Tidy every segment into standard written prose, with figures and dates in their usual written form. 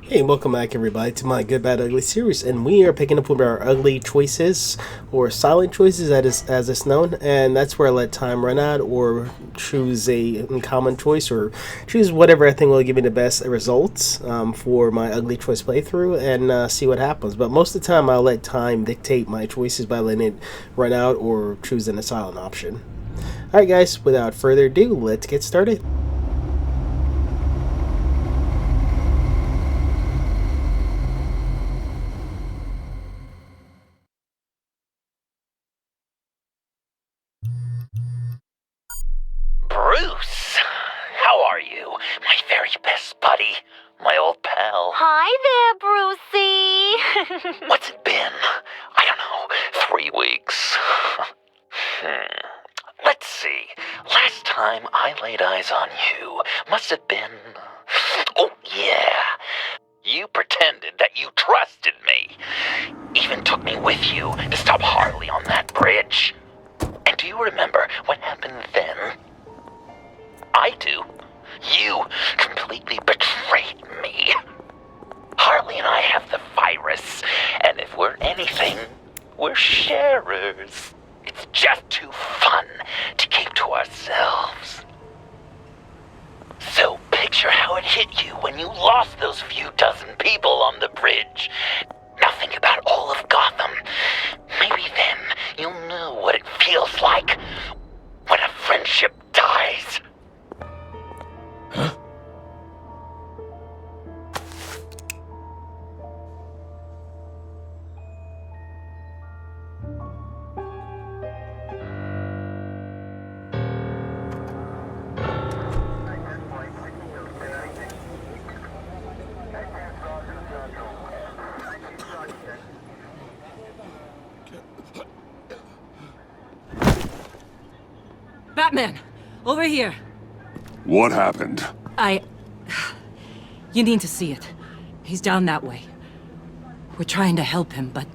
Hey, welcome back everybody to my Good Bad Ugly series, and we are picking up with our ugly choices, or silent choices as it's known, and that's where I let time run out, or choose a uncommon choice, or choose whatever I think will give me the best results for my ugly choice playthrough, and see what happens. But most of the time I'll let time dictate my choices by letting it run out, or choose an silent option. Alright guys, without further ado, let's get started. Bruce, how are you? My very best buddy, my old pal. Hi there, Brucey. What's it been? I don't know, 3 weeks. Let's see. Last time I laid eyes on you must have been... Oh, yeah. You pretended that you trusted me. Even took me with you to stop Harley on that bridge. And do you remember what happened then? I do. You completely betrayed me. Harley and I have the virus, and if we're anything, we're sharers. It's just too fun to keep to ourselves. So picture how it hit you when you lost those few dozen people on the bridge. Now think about all of Gotham. Maybe then you'll know what it feels like when a friendship dies. Huh? Batman! Over here! What happened? You need to see it. He's down that way. We're trying to help him, but...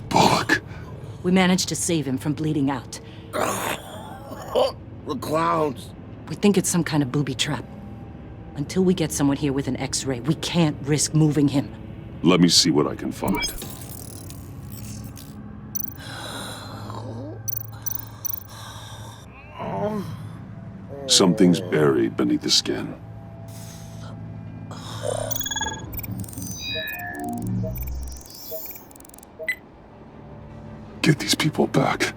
Bullock. We managed to save him from bleeding out. The clowns. We think it's some kind of booby trap. Until we get someone here with an X-ray, we can't risk moving him. Let me see what I can find. Something's buried beneath the skin. Get these people back.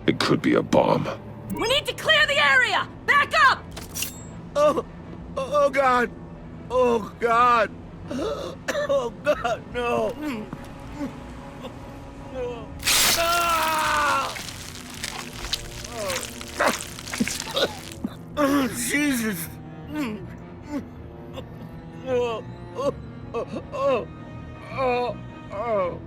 It could be a bomb. We need to clear the area! Back up! Oh God! Oh God! Oh God, no! Ah! Oh, Jesus! Oh, oh, oh, oh, oh.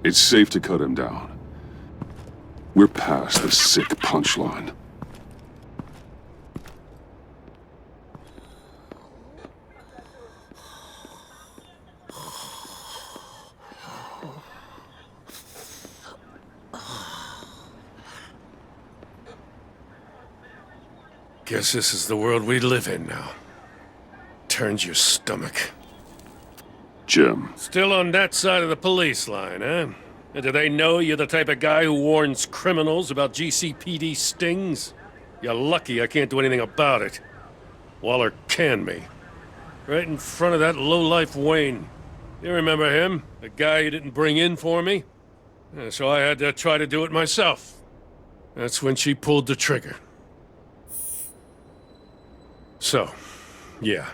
It's safe to cut him down. We're past the sick punchline. Guess this is the world we live in now. Turns your stomach. Jim, Still on that side of the police line, eh? And do they know you're the type of guy who warns criminals about GCPD stings? You're lucky I can't do anything about it. Waller canned me. Right in front of that lowlife Wayne. You remember him? The guy you didn't bring in for me? Yeah, so I had to try to do it myself. That's when she pulled the trigger. So, yeah.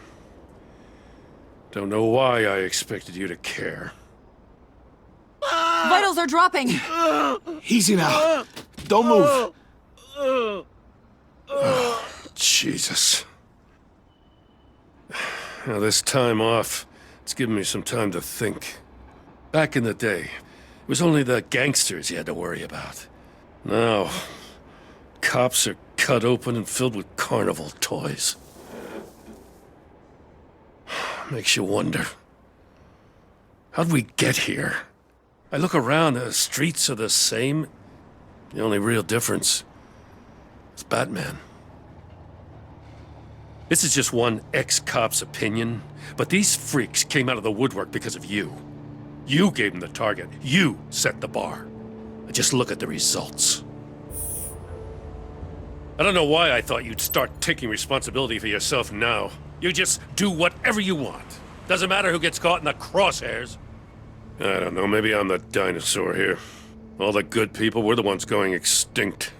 Don't know why I expected you to care. Vitals are dropping! Easy now. Don't move. Jesus. Now, this time off, it's given me some time to think. Back in the day, it was only the gangsters you had to worry about. Now, cops are cut open and filled with carnival toys. Makes you wonder. How'd we get here? I look around, the streets are the same. The only real difference is Batman. This is just one ex-cop's opinion, but these freaks came out of the woodwork because of you. You gave them the target. You set the bar. Just look at the results. I don't know why I thought you'd start taking responsibility for yourself now. You just do whatever you want. Doesn't matter who gets caught in the crosshairs. I don't know, maybe I'm the dinosaur here. All the good people, we're the ones going extinct.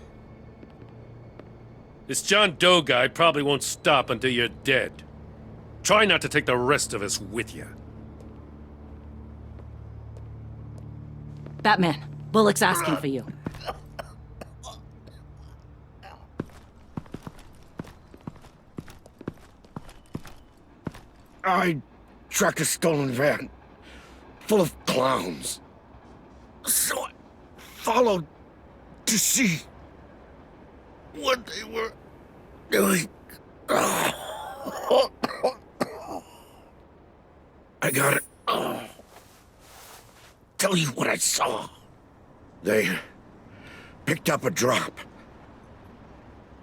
This John Doe guy probably won't stop until you're dead. Try not to take the rest of us with you. Batman, Bullock's asking for you. I tracked a stolen van full of clowns. So I followed to see what they were doing. I got it. Tell you what I saw. They picked up a drop.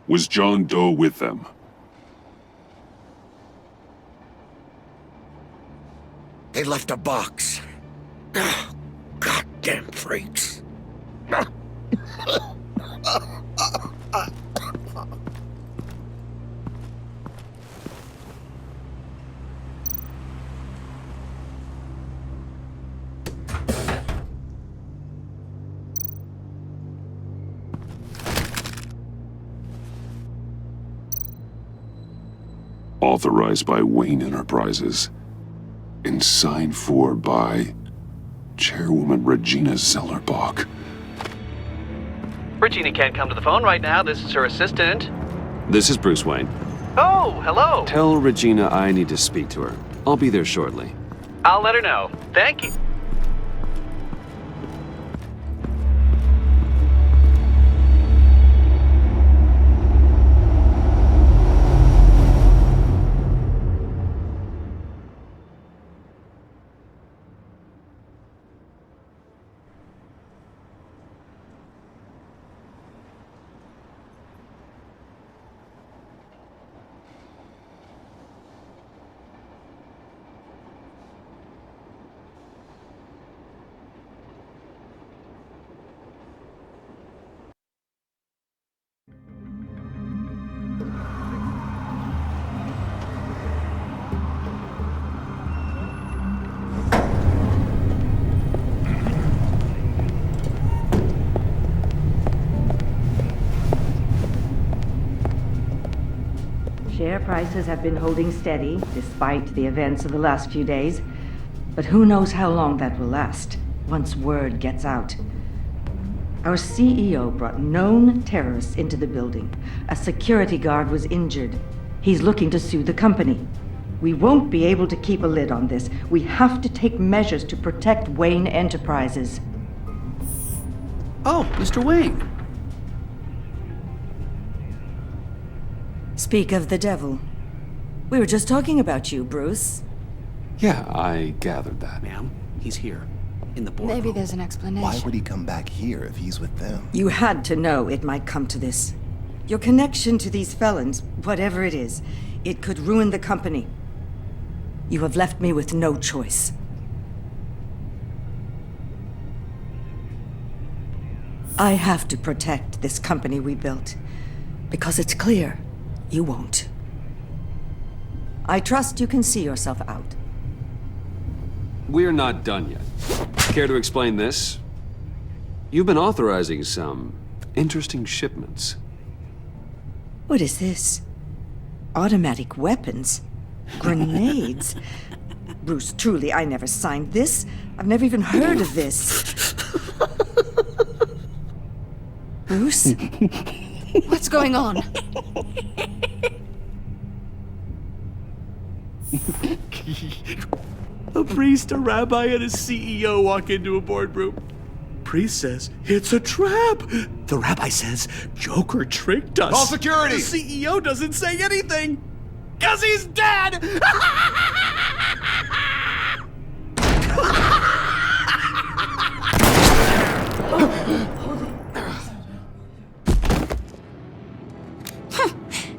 was John Doe with them? They left a box. Goddamn freaks. Authorized by Wayne Enterprises. And signed for by Chairwoman Regina Zellerbach. Regina can't come to the phone right now. This is her assistant. This is Bruce Wayne. Oh, hello. Tell Regina I need to speak to her. I'll be there shortly. I'll let her know. Thank you. Share prices have been holding steady, despite the events of the last few days. But who knows how long that will last, once word gets out. Our CEO brought known terrorists into the building. A security guard was injured. He's looking to sue the company. We won't be able to keep a lid on this. We have to take measures to protect Wayne Enterprises. Oh, Mr. Wayne. Speak of the devil. We were just talking about you, Bruce. Yeah, I gathered that. Ma'am, he's here. In the boardroom. Maybe there's an explanation. Why would he come back here if he's with them? You had to know it might come to this. Your connection to these felons, whatever it is, it could ruin the company. You have left me with no choice. I have to protect this company we built, because it's clear you won't. I trust you can see yourself out. We're not done yet. Care to explain this? You've been authorizing some interesting shipments. What is this? Automatic weapons? Grenades? Bruce, truly, I never signed this. I've never even heard of this. Bruce? What's going on? A priest, a rabbi, and a CEO walk into a boardroom. Priest says, it's a trap. The rabbi says, Joker tricked us. Call security! The CEO doesn't say anything, because he's dead!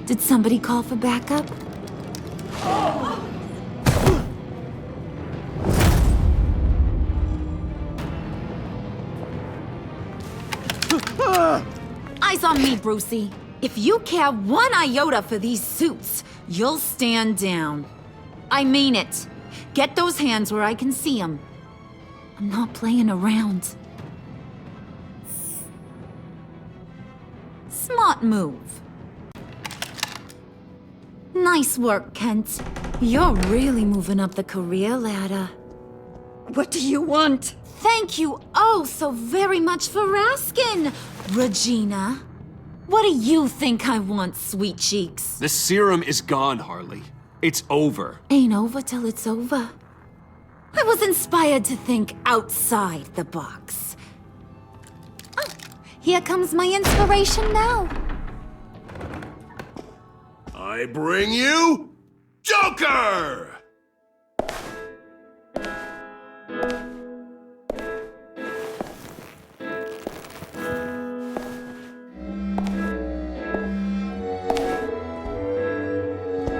Did somebody call for backup? Eyes on me, Brucey. If you care one iota for these suits, you'll stand down. I mean it. Get those hands where I can see them. I'm not playing around. Smart move. Nice work, Kent. You're really moving up the career ladder. What do you want? Thank you oh so very much for asking, Regina. What do you think I want, sweet cheeks? The serum is gone, Harley. It's over. Ain't over till it's over. I was inspired to think outside the box. Oh, here comes my inspiration now. I bring you Joker!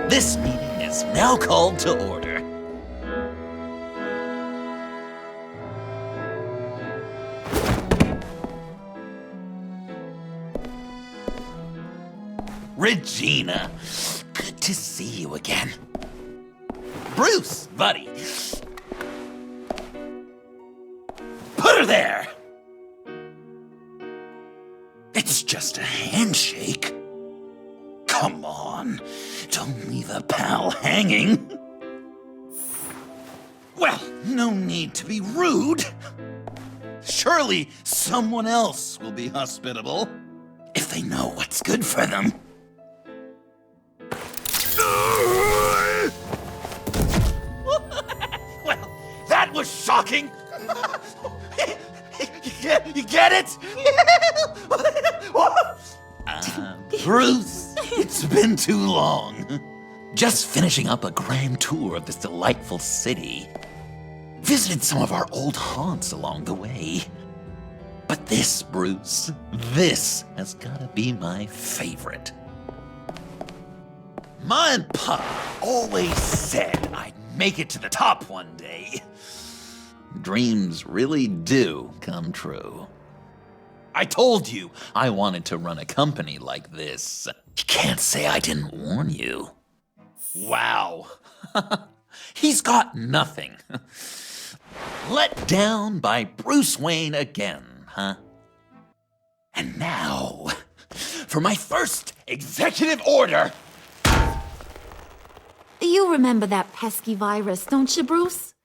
This meeting is now called to order. Regina, good to see you again. Bruce, buddy. Put her there! It's just a handshake. Come on, don't leave a pal hanging. Well, no need to be rude. Surely someone else will be hospitable if they know what's good for them. Well, that was shocking. You get it? Bruce, it's been too long. Just finishing up a grand tour of this delightful city. Visited some of our old haunts along the way. But this, Bruce, this has gotta be my favorite. Ma and Pa always said I'd make it to the top one day. Dreams really do come true. I told you I wanted to run a company like this. You can't say I didn't warn you. Wow. He's got nothing. Let down by Bruce Wayne again, huh? And now, for my first executive order. You remember that pesky virus, don't you, Bruce?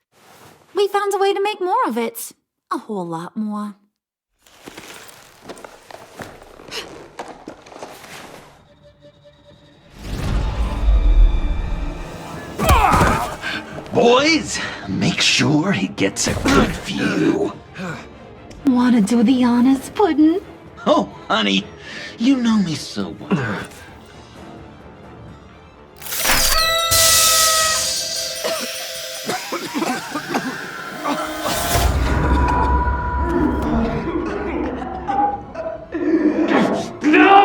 We found a way to make more of it. A whole lot more. Boys, make sure he gets a good view. Wanna do the honors, Puddin'? Oh, honey, you know me so well.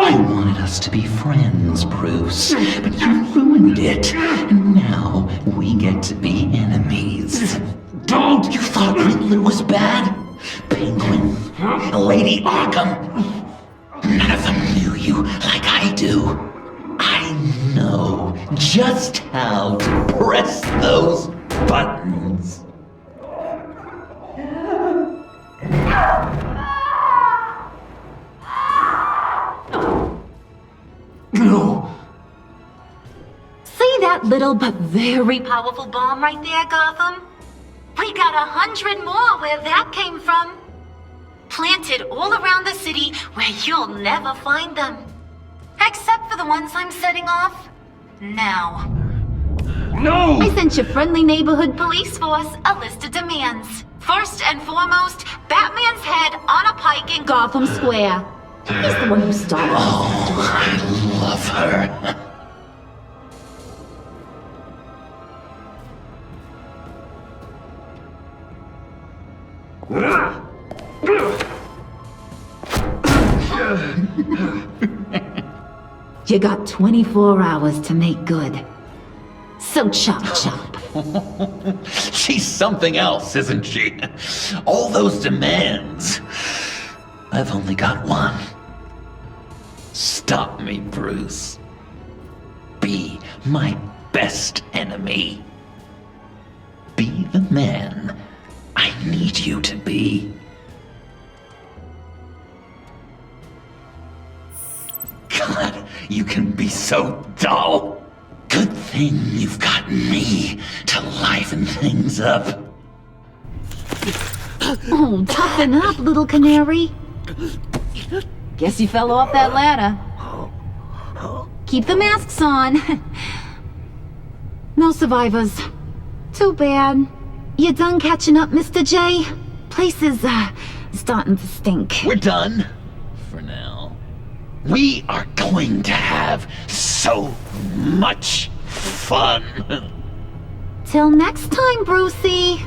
I wanted us to be friends, Bruce, but you ruined it. And now we get to be enemies. Don't! You thought Riddler was bad? Penguin, Lady Arkham. None of them knew you like I do. I know just how to press those buttons. No. See that little but very powerful bomb right there, Gotham? We got 100 more where that came from. Planted all around the city where you'll never find them. Except for the ones I'm setting off now. No! I sent your friendly neighborhood police force a list of demands. First and foremost, Batman's head on a pike in Gotham Square. He's the one who started. Oh, I love her. You got 24 hours to make good. So chop chop. She's something else, isn't she? All those demands. I've only got one. Stop me, Bruce. Be my best enemy. Be the man I need you to be. God, you can be so dull. Good thing you've got me to liven things up. Oh, toughen up, little canary. Guess you fell off that ladder. Keep the masks on. No survivors. Too bad. You done catching up, Mr. J? Place is, starting to stink. We're done. For now. We are going to have so much fun. Till next time, Brucey.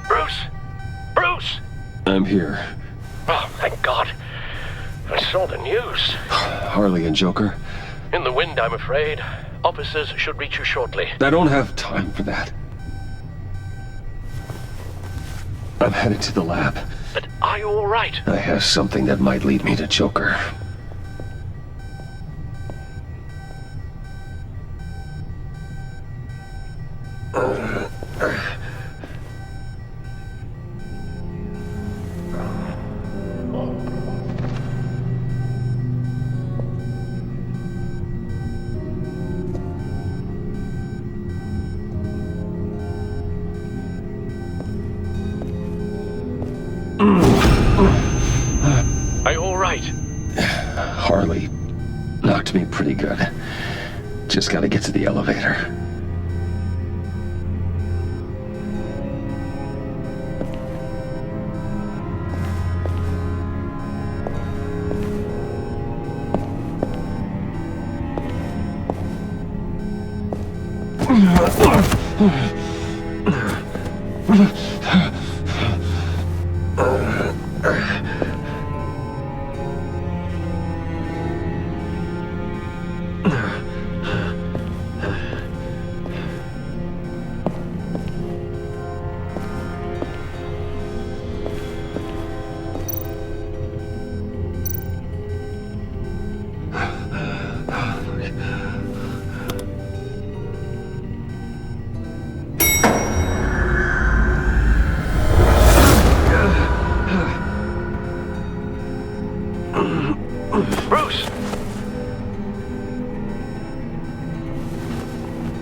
Bruce! I'm here. Oh, thank God. I saw the news. Harley and Joker. In the wind, I'm afraid. Officers should reach you shortly. I don't have time for that. I'm headed to the lab. But are you all right? I have something that might lead me to Joker. Are you all right? Harley knocked me pretty good. Just gotta get to the elevator.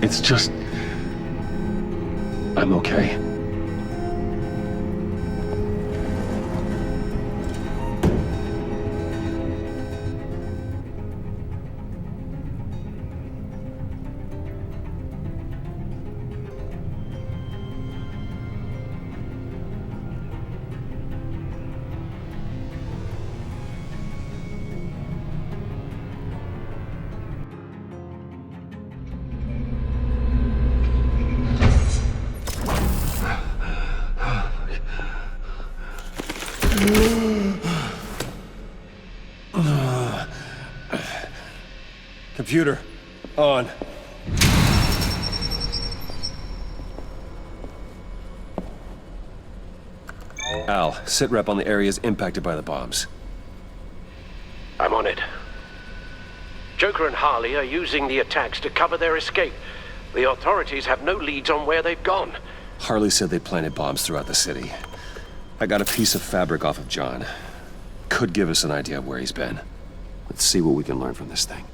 It's just... I'm okay. Computer, on. Al, sit rep on the areas impacted by the bombs. I'm on it. Joker and Harley are using the attacks to cover their escape. The authorities have no leads on where they've gone. Harley said they planted bombs throughout the city. I got a piece of fabric off of John. Could give us an idea of where he's been. Let's see what we can learn from this thing.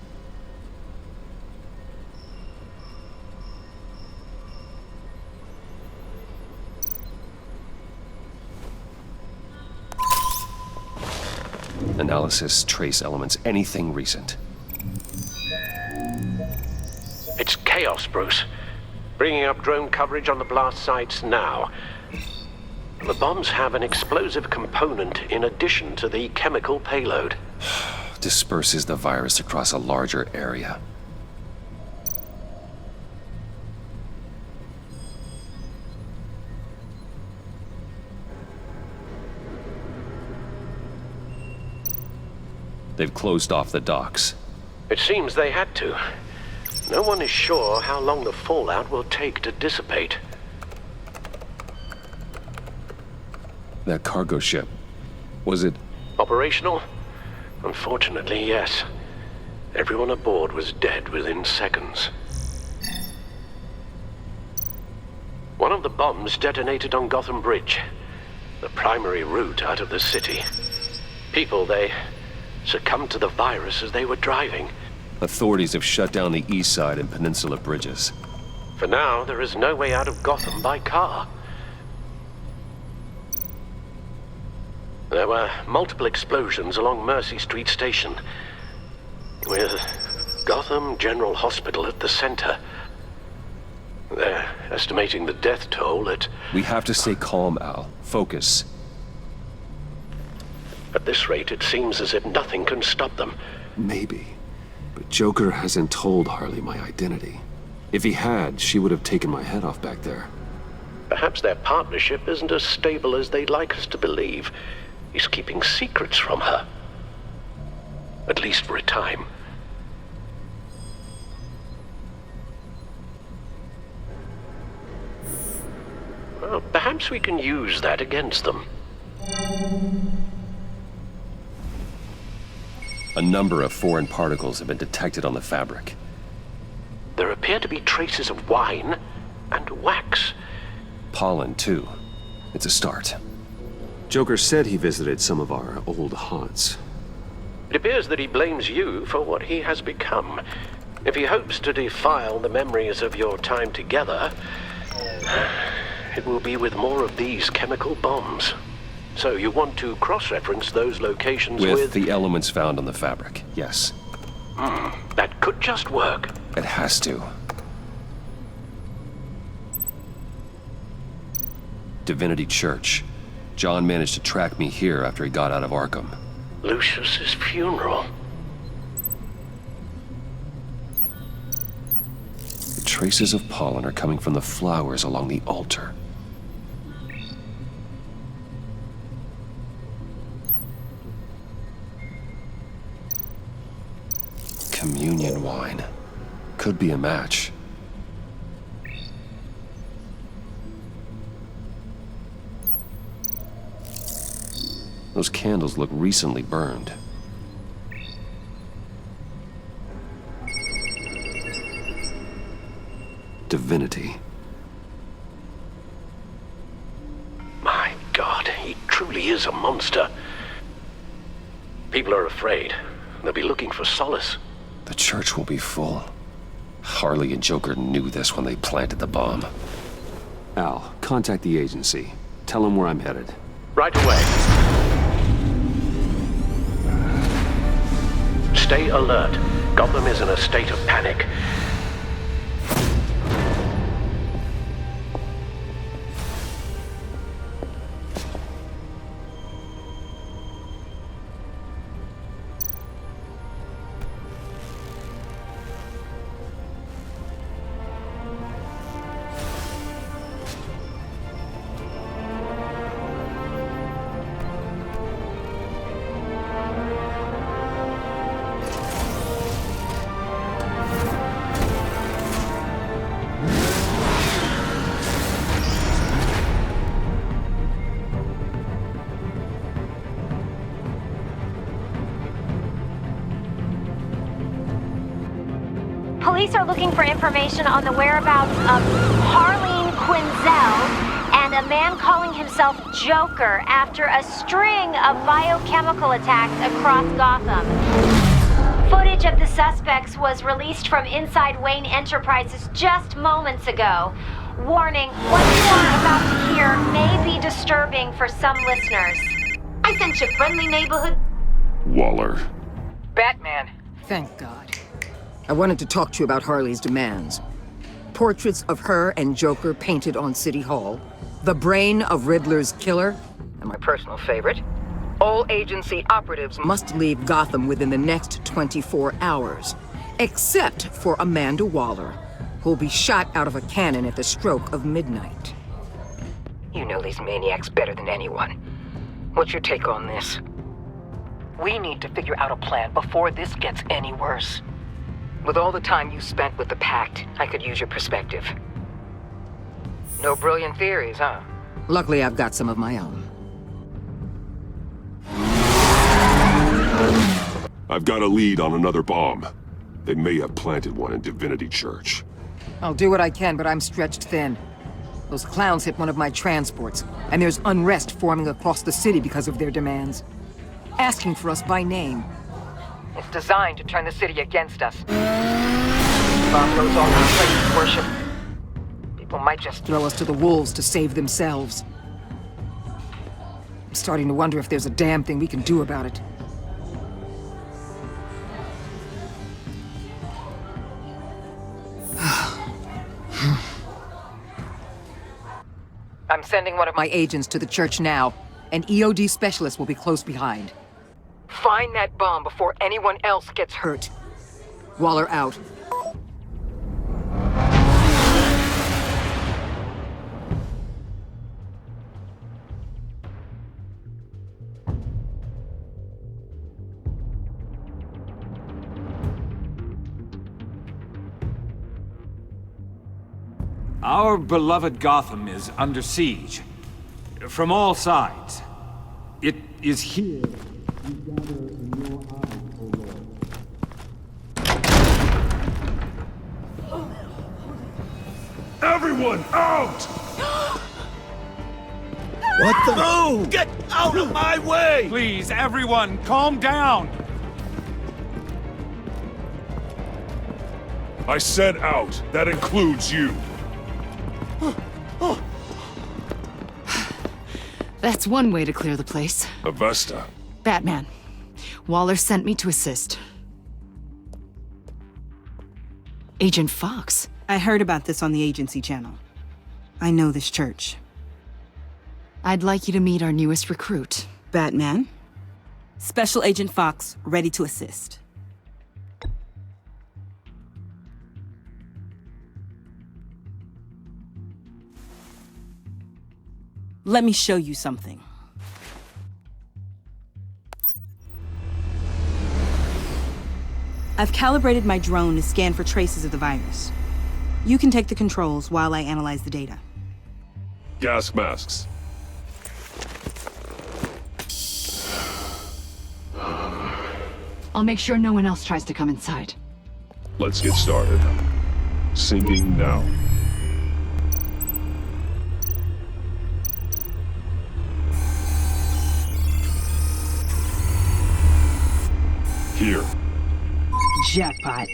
Analysis, trace elements, anything recent. It's chaos, Bruce. Bringing up drone coverage on the blast sites now. The bombs have an explosive component in addition to the chemical payload. Disperses the virus across a larger area. They've closed off the docks. It seems they had to. No one is sure how long the fallout will take to dissipate. That cargo ship, was it... Operational? Unfortunately, yes. Everyone aboard was dead within seconds. One of the bombs detonated on Gotham Bridge, the primary route out of the city. People, they succumbed to the virus as they were driving. Authorities have shut down the east side and peninsula bridges. For now, there is no way out of Gotham by car. There were multiple explosions along Mercy Street Station, with Gotham General Hospital at the center. They're estimating the death toll at... We have to stay calm, Al. Focus. At this rate, it seems as if nothing can stop them. Maybe. But Joker hasn't told Harley my identity. If he had, she would have taken my head off back there. Perhaps their partnership isn't as stable as they'd like us to believe. He's keeping secrets from her. At least for a time. Well, perhaps we can use that against them. A number of foreign particles have been detected on the fabric. There appear to be traces of wine and wax. Pollen, too. It's a start. Joker said he visited some of our old haunts. It appears that he blames you for what he has become. If he hopes to defile the memories of your time together, it will be with more of these chemical bombs. So you want to cross-reference those locations with... the elements found on the fabric, yes. That could just work. It has to. Divinity Church. John managed to track me here after he got out of Arkham. Lucius's funeral. The traces of pollen are coming from the flowers along the altar. Communion wine. Could be a match. Those candles look recently burned. Divinity. My God, he truly is a monster. People are afraid. They'll be looking for solace. The church will be full. Harley and Joker knew this when they planted the bomb. Al, contact the agency. Tell them where I'm headed. Right away. Stay alert. Gotham is in a state of panic. Police are looking for information on the whereabouts of Harleen Quinzel and a man calling himself Joker after a string of biochemical attacks across Gotham. Footage of the suspects was released from inside Wayne Enterprises just moments ago. Warning, what you are about to hear may be disturbing for some listeners. I sent you friendly neighborhood... Waller. Batman. Thank God. I wanted to talk to you about Harley's demands. Portraits of her and Joker painted on City Hall. The brain of Riddler's killer. And my personal favorite. All agency operatives must leave Gotham within the next 24 hours. Except for Amanda Waller, who'll be shot out of a cannon at the stroke of midnight. You know these maniacs better than anyone. What's your take on this? We need to figure out a plan before this gets any worse. With all the time you spent with the Pact, I could use your perspective. No brilliant theories, huh? Luckily, I've got some of my own. I've got a lead on another bomb. They may have planted one in Divinity Church. I'll do what I can, but I'm stretched thin. Those clowns hit one of my transports, and there's unrest forming across the city because of their demands. Asking for us by name. It's designed to turn the city against us. Bomb goes off in places of worship. People might just throw us to the wolves to save themselves. I'm starting to wonder if there's a damn thing we can do about it. I'm sending one of my agents to the church now. An EOD specialist will be close behind. Find that bomb before anyone else gets hurt. Waller out. Our beloved Gotham is under siege. From all sides. It is here we gather in your eyes, O Lord. Everyone out! What the? No! Get out of my way! Please, everyone, calm down! I said out. That includes you. That's one way to clear the place. Avesta. Batman. Waller sent me to assist. Agent Fox. I heard about this on the agency channel. I know this church. I'd like you to meet our newest recruit. Batman. Special Agent Fox, ready to assist. Let me show you something. I've calibrated my drone to scan for traces of the virus. You can take the controls while I analyze the data. Gas masks. I'll make sure no one else tries to come inside. Let's get started. Syncing now. Here. Jackpot.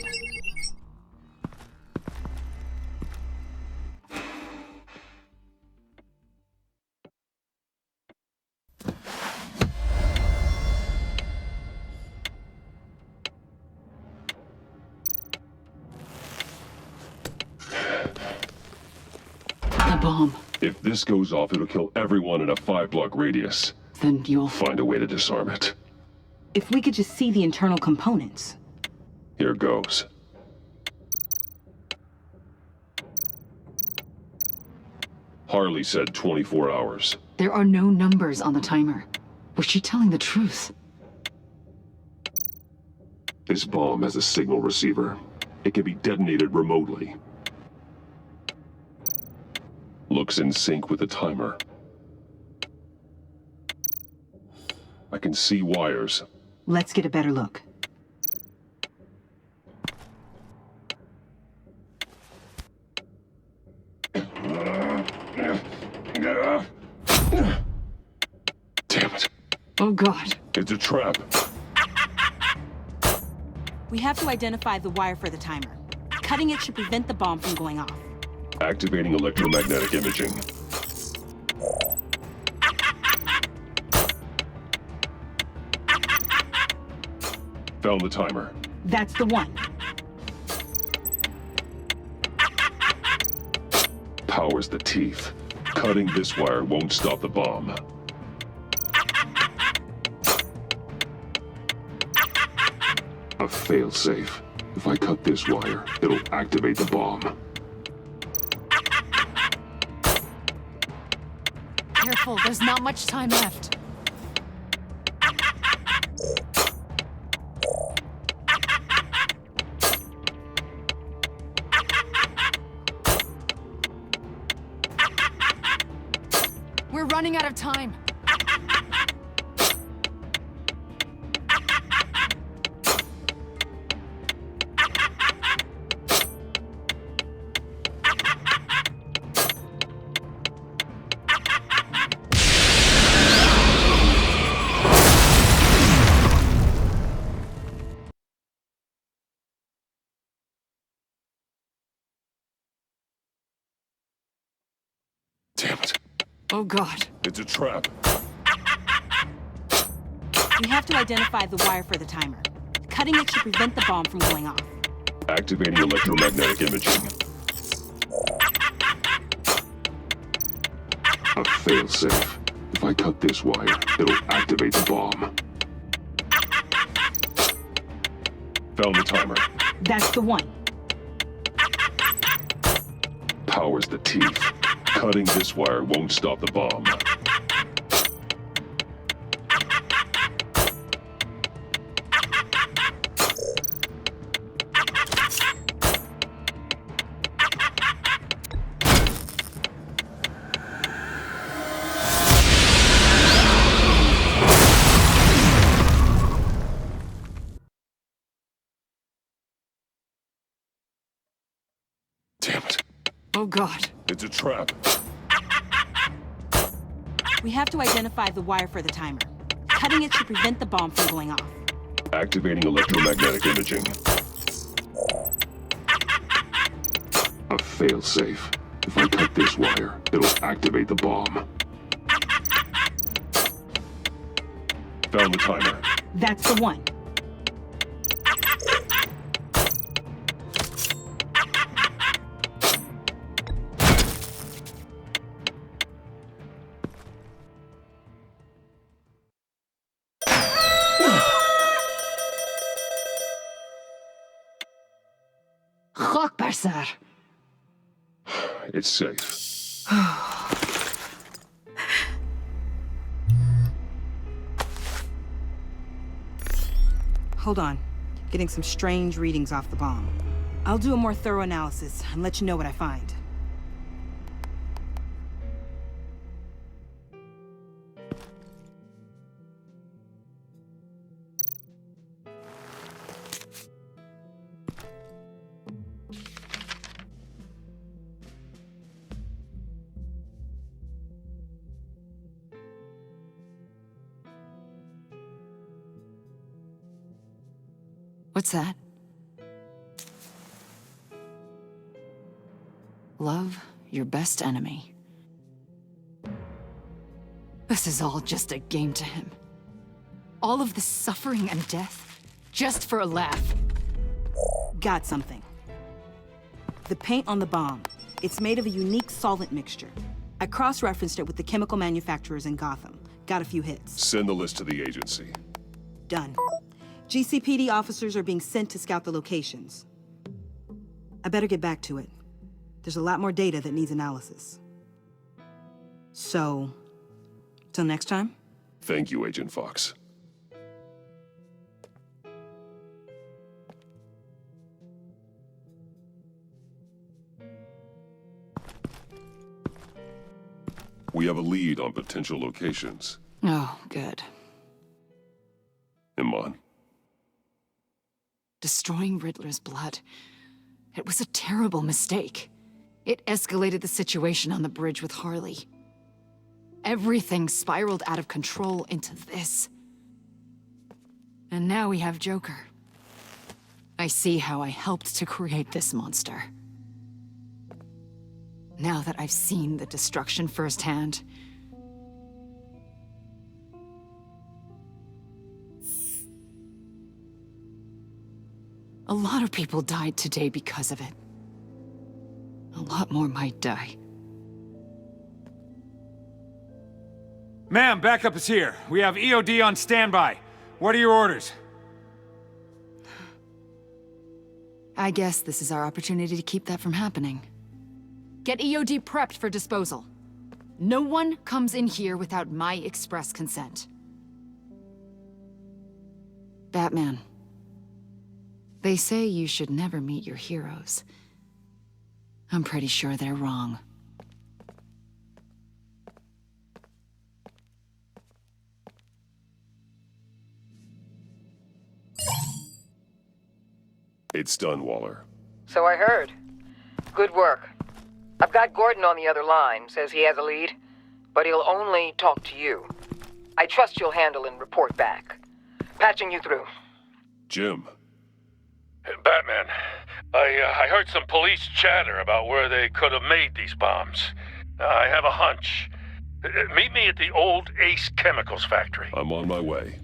The bomb. If this goes off, it'll kill everyone in a 5-block radius. Then you'll... Find a way to disarm it. If we could just see the internal components. Here goes. Harley said 24 hours. There are no numbers on the timer. Was she telling the truth? This bomb has a signal receiver. It can be detonated remotely. Looks in sync with the timer. I can see wires. Let's get a better look. Damn it. Oh God. It's a trap. We have to identify the wire for the timer. Cutting it should prevent the bomb from going off. Activating electromagnetic imaging. Found the timer. That's the one. Powers the teeth. Cutting this wire won't stop the bomb. A failsafe. If I cut this wire, it'll activate the bomb. Careful, there's not much time left. We're running out of time. Damn it. Oh God. It's a trap. We have to identify the wire for the timer. Cutting it should prevent the bomb from going off. Activating electromagnetic imaging. A failsafe. If I cut this wire, it'll activate the bomb. Found the timer. That's the one. Powers the teeth. Cutting this wire won't stop the bomb. Damn it. Oh God. It's a trap. We have to identify the wire for the timer. Cutting it should prevent the bomb from going off. Activating electromagnetic imaging. A failsafe. If I cut this wire, it'll activate the bomb. Found the timer. That's the one. Sir. It's safe. Hold on. Getting some strange readings off the bomb. I'll do a more thorough analysis and let you know what I find. What's that? Love your best enemy. This is all just a game to him. All of this suffering and death, just for a laugh. Got something. The paint on the bomb. It's made of a unique solvent mixture. I cross-referenced it with the chemical manufacturers in Gotham. Got a few hits. Send the list to the agency. Done. GCPD officers are being sent to scout the locations. I better get back to it. There's a lot more data that needs analysis. So, till next time? Thank you, Agent Fox. We have a lead on potential locations. Oh, good. Iman. Destroying Riddler's blood. It was a terrible mistake. It escalated the situation on the bridge with Harley. Everything spiraled out of control into this. And now we have Joker. I see how I helped to create this monster. Now that I've seen the destruction firsthand, a lot of people died today because of it. A lot more might die. Ma'am, backup is here. We have EOD on standby. What are your orders? I guess this is our opportunity to keep that from happening. Get EOD prepped for disposal. No one comes in here without my express consent. Batman. They say you should never meet your heroes. I'm pretty sure they're wrong. It's done, Waller. So I heard. Good work. I've got Gordon on the other line, says he has a lead, but he'll only talk to you. I trust you'll handle and report back. Patching you through. Jim. Batman, I heard some police chatter about where they could have made these bombs. I have a hunch. Meet me at the old Ace Chemicals factory. I'm on my way.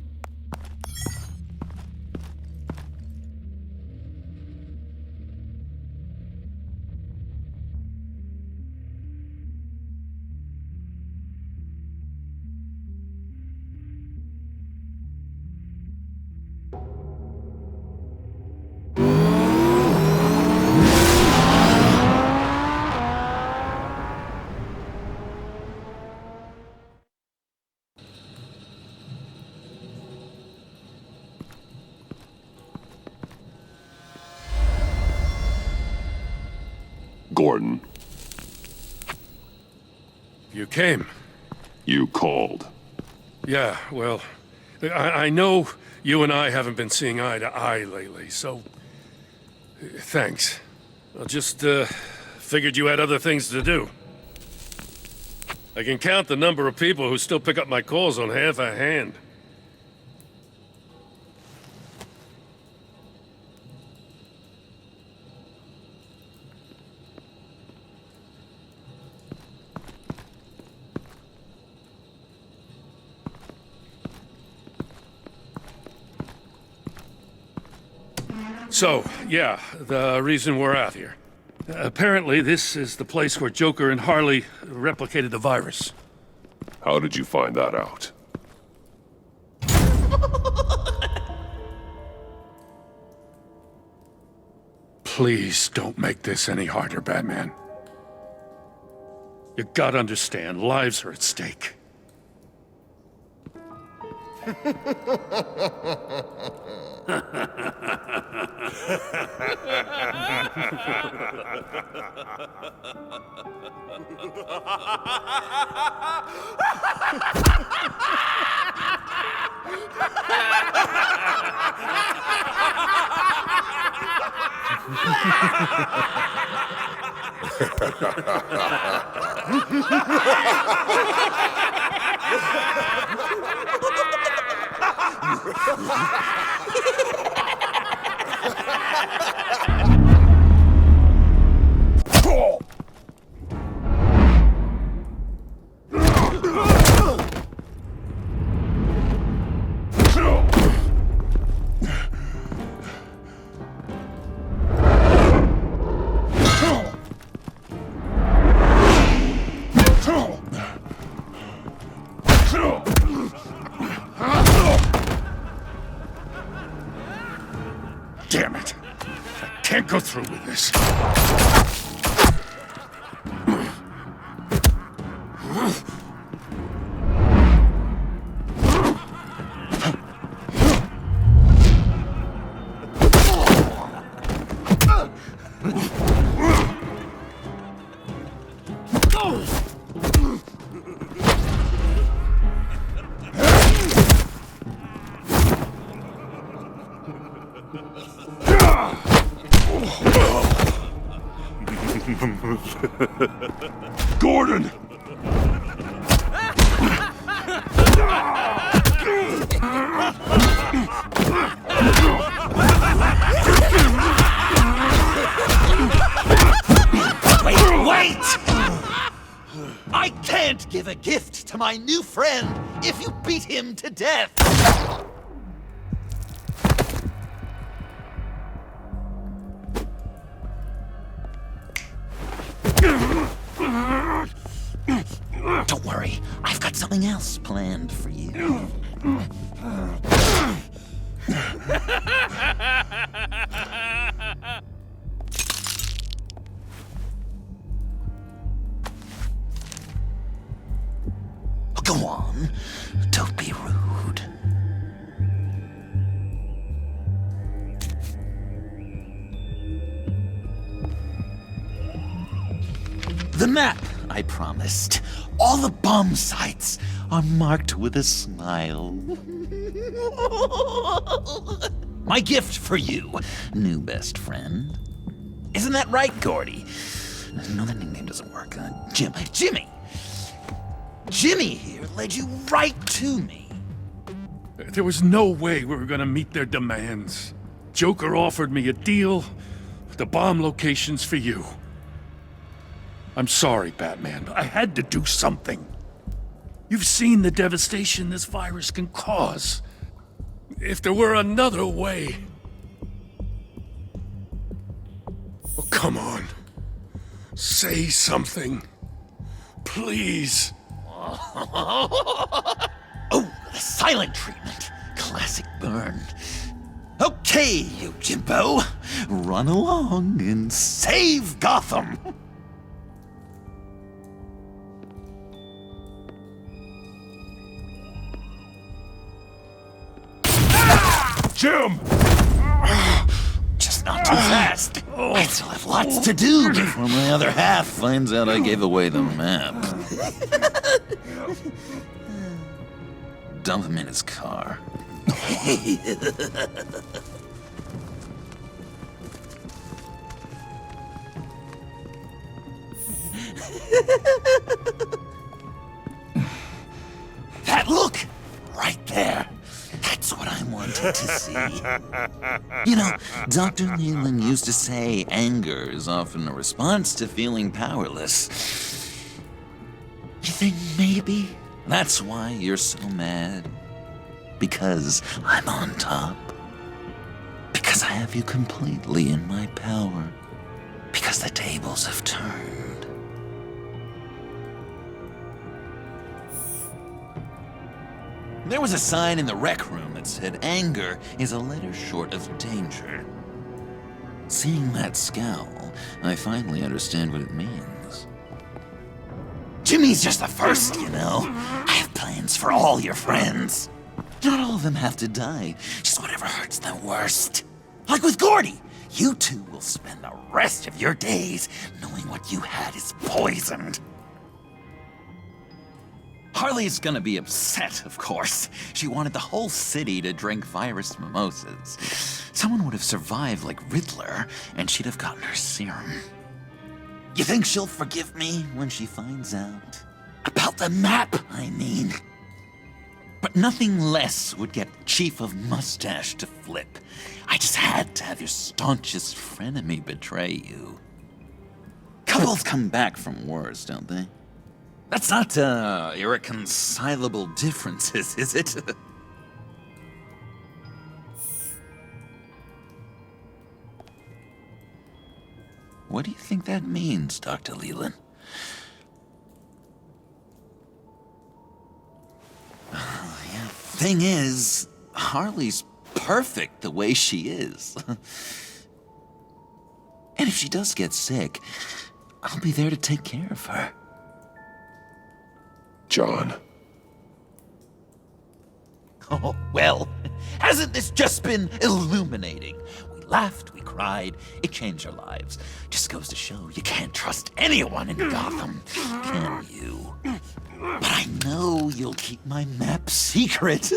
Gordon. You came. You called. Yeah, well, I know you and I haven't been seeing eye to eye lately, so thanks. I just figured you had other things to do. I can count the number of people who still pick up my calls on half a hand. So, yeah, the reason we're out here. Apparently, this is the place where Joker and Harley replicated the virus. How did you find that out? Please don't make this any harder, Batman. You gotta understand, lives are at stake. this. Gordon! Wait! I can't give a gift to my new friend if you beat him to death! Don't worry, I've got something else planned for you. Go on, don't be rude. The map I promised. All the bomb sites are marked with a smile. My gift for you, new best friend. Isn't that right, Gordy? No, that nickname doesn't work. Jimmy! Jimmy here led you right to me. There was no way we were gonna meet their demands. Joker offered me a deal, the bomb locations for you. I'm sorry, Batman, but I had to do something. You've seen the devastation this virus can cause. If there were another way... Oh, come on. Say something. Please. Oh, the silent treatment. Classic burn. Okay, you Jimbo. Run along and save Gotham. Jim! Just not too fast. I still have lots to do before my other half finds out I gave away the map. Dump him in his car. That look! Right there. That's what I wanted to see. You know, Dr. Leland used to say anger is often a response to feeling powerless. You think maybe that's why you're so mad? Because I'm on top? Because I have you completely in my power? Because the tables have turned? There was a sign in the rec room that said, "Anger is a letter short of danger." Seeing that scowl, I finally understand what it means. Jimmy's just the first, you know. I have plans for all your friends. Not all of them have to die, just whatever hurts them worst. Like with Gordy, you two will spend the rest of your days knowing what you had is poisoned. Harley's gonna be upset, of course. She wanted the whole city to drink virus mimosas. Someone would have survived like Riddler, and she'd have gotten her serum. You think she'll forgive me when she finds out? About the map, I mean. But nothing less would get Chief of Mustache to flip. I just had to have your staunchest frenemy betray you. Couples come back from wars, don't they? That's not, irreconcilable differences, is it? What do you think that means, Dr. Leland? Yeah, thing is, Harley's perfect the way she is. And if she does get sick, I'll be there to take care of her. John. Oh, well, hasn't this just been illuminating? We laughed, we cried, it changed our lives. Just goes to show you can't trust anyone in Gotham, can you? But I know you'll keep my map secret.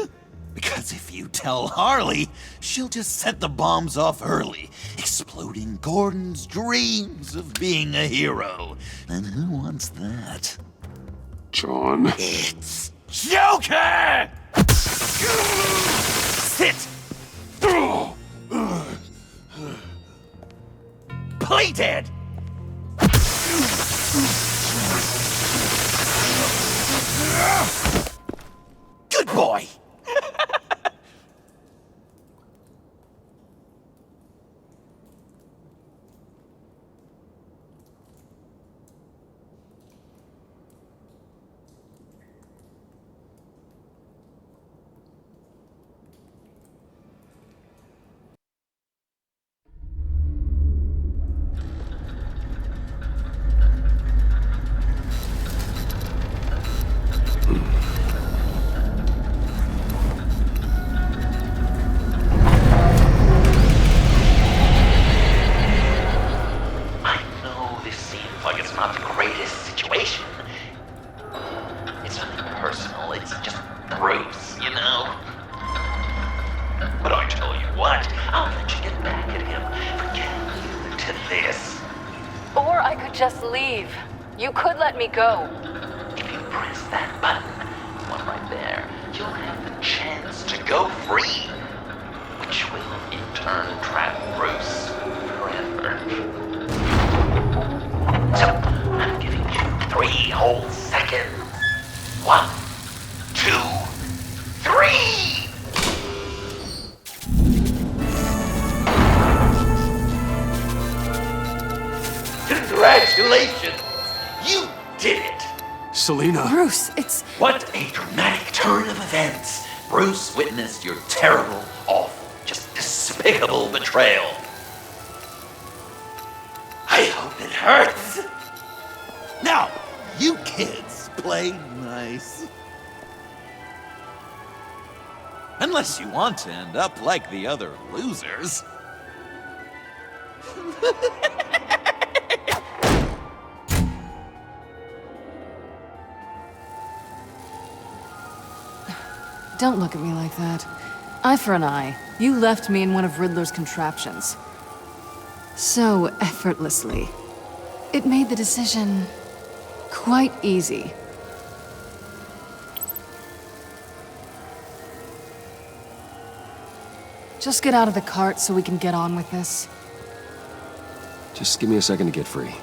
Because if you tell Harley, she'll just set the bombs off early, exploding Gordon's dreams of being a hero. And who wants that? John. It's Joker! Sit! Play dead! Good boy! Just leave. You could let me go. If you press that button, one right there, you'll have the chance to go free, which will in turn trap Bruce forever. So, I'm giving you 3 whole seconds. 1, 2, 3! Congratulations! You did it! Selina! Bruce, it's... What a dramatic turn of events! Bruce witnessed your terrible, awful, just despicable betrayal. I hope it hurts! Now, you kids play nice. Unless you want to end up like the other losers. Don't look at me like that. Eye for an eye. You left me in one of Riddler's contraptions. So effortlessly. It made the decision quite easy. Just get out of the cart so we can get on with this. Just give me a second to get free.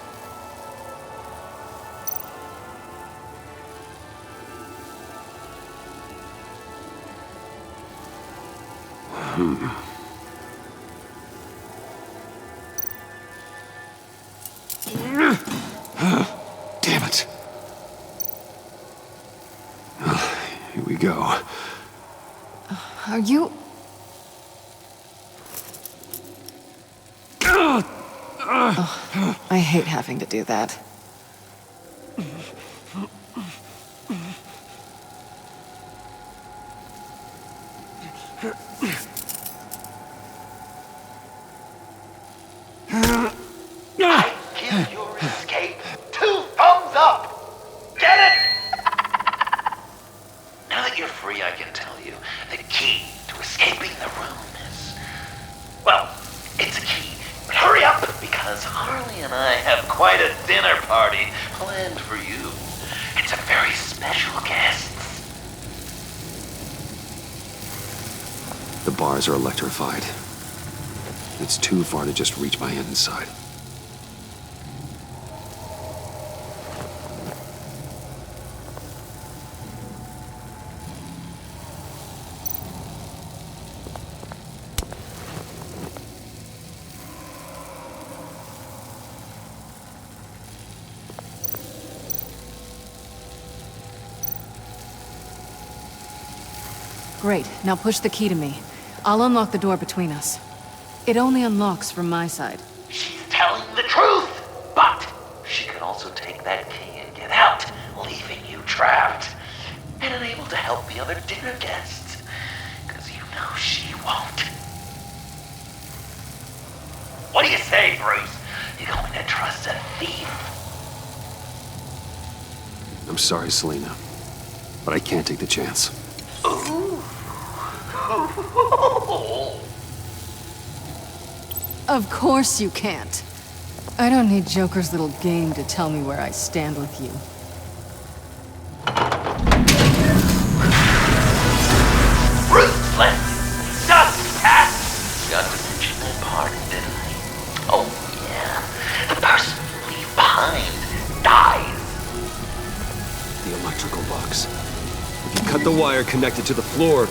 Damn it. Here we go. Are you... Oh, I hate having to do that. I give your escape 2 thumbs up! Get it? Now that you're free, I can tell you, the key to escaping the room is... Well, it's a key. But hurry up, because Harley and I have quite a dinner party planned for you. It's a very special guest. The bars are electrified. It's too far to just reach my hand inside. Great, now push the key to me. I'll unlock the door between us. It only unlocks from my side. She's telling the truth. But she could also take that key and get out, leaving you trapped. And unable to help the other dinner guests. Because you know she won't. What do you say, Bruce? You going to trust a thief? I'm sorry, Selena, but I can't take the chance. Ooh. Of course you can't. I don't need Joker's little game to tell me where I stand with you. Ruthless! Dust cat! Got to mention that part, didn't I? Oh, yeah. The person you leave behind dies. The electrical box. If you cut the wire connected to the floor...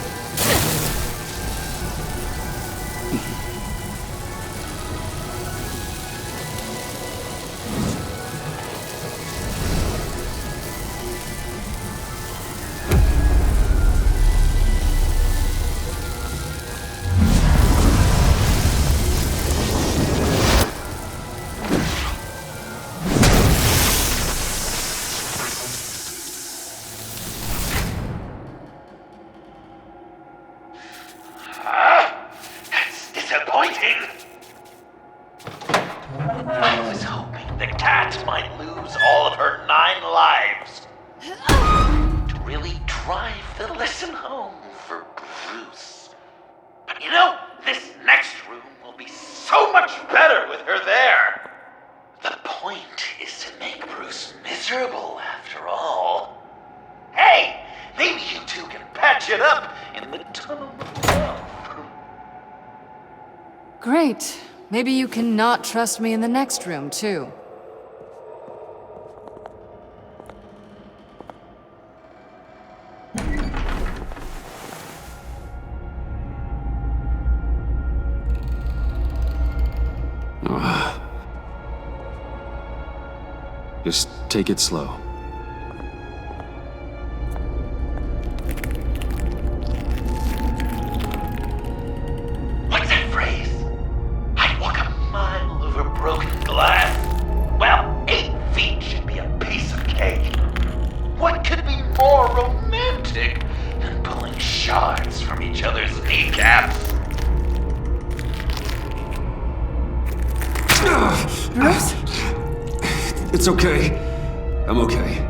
That's disappointing. I was hoping the cat might lose all of her 9 lives. To really drive the lesson home for Bruce. But you know, this next room will be so much better with her there. The point is to make Bruce miserable, after all. Hey, maybe you two can patch it up in the tunnel of love. Great. Maybe you can not trust me in the next room, too. Just take it slow. What's that phrase? I'd walk a mile over broken glass. Well, 8 feet should be a piece of cake. What could be more romantic than pulling shards from each other's kneecaps? Bruce? It's okay. I'm okay.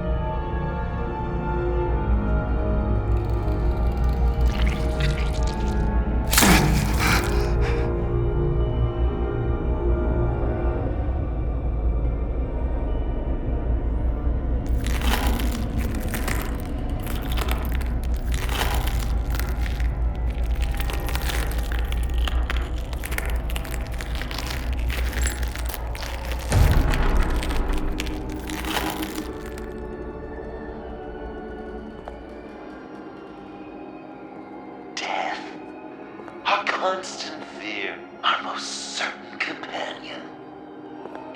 Constant fear, our most certain companion.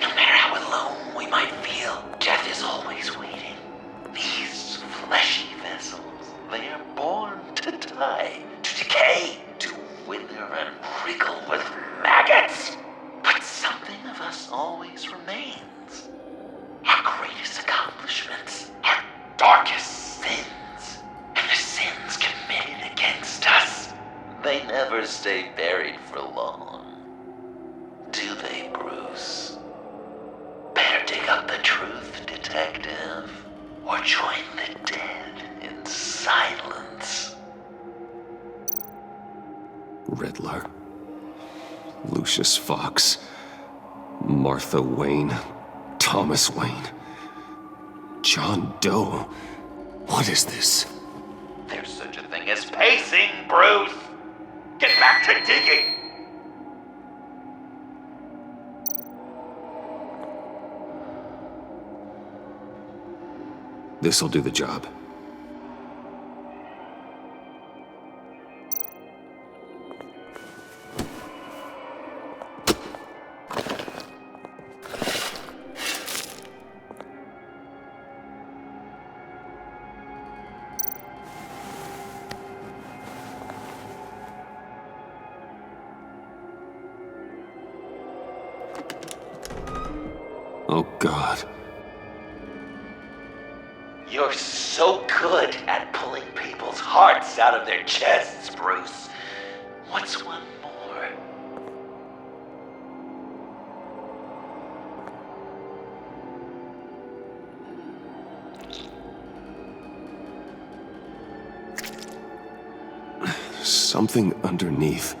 No matter how alone we might feel, death is always waiting. These fleshy vessels, they are born to die, to decay, to wither and wriggle with maggots. But something of us always remains. Our greatest accomplishments, our darkest sins, and the sins committed against us. They never stay buried for long. Do they, Bruce? Better dig up the truth, detective, or join the dead in silence. Riddler. Lucius Fox. Martha Wayne. Thomas Wayne. John Doe. What is this? There's such a thing as pacing, Bruce! Get back to digging! This'll do the job. God. You're so good at pulling people's hearts out of their chests, Bruce. What's one more? Something underneath.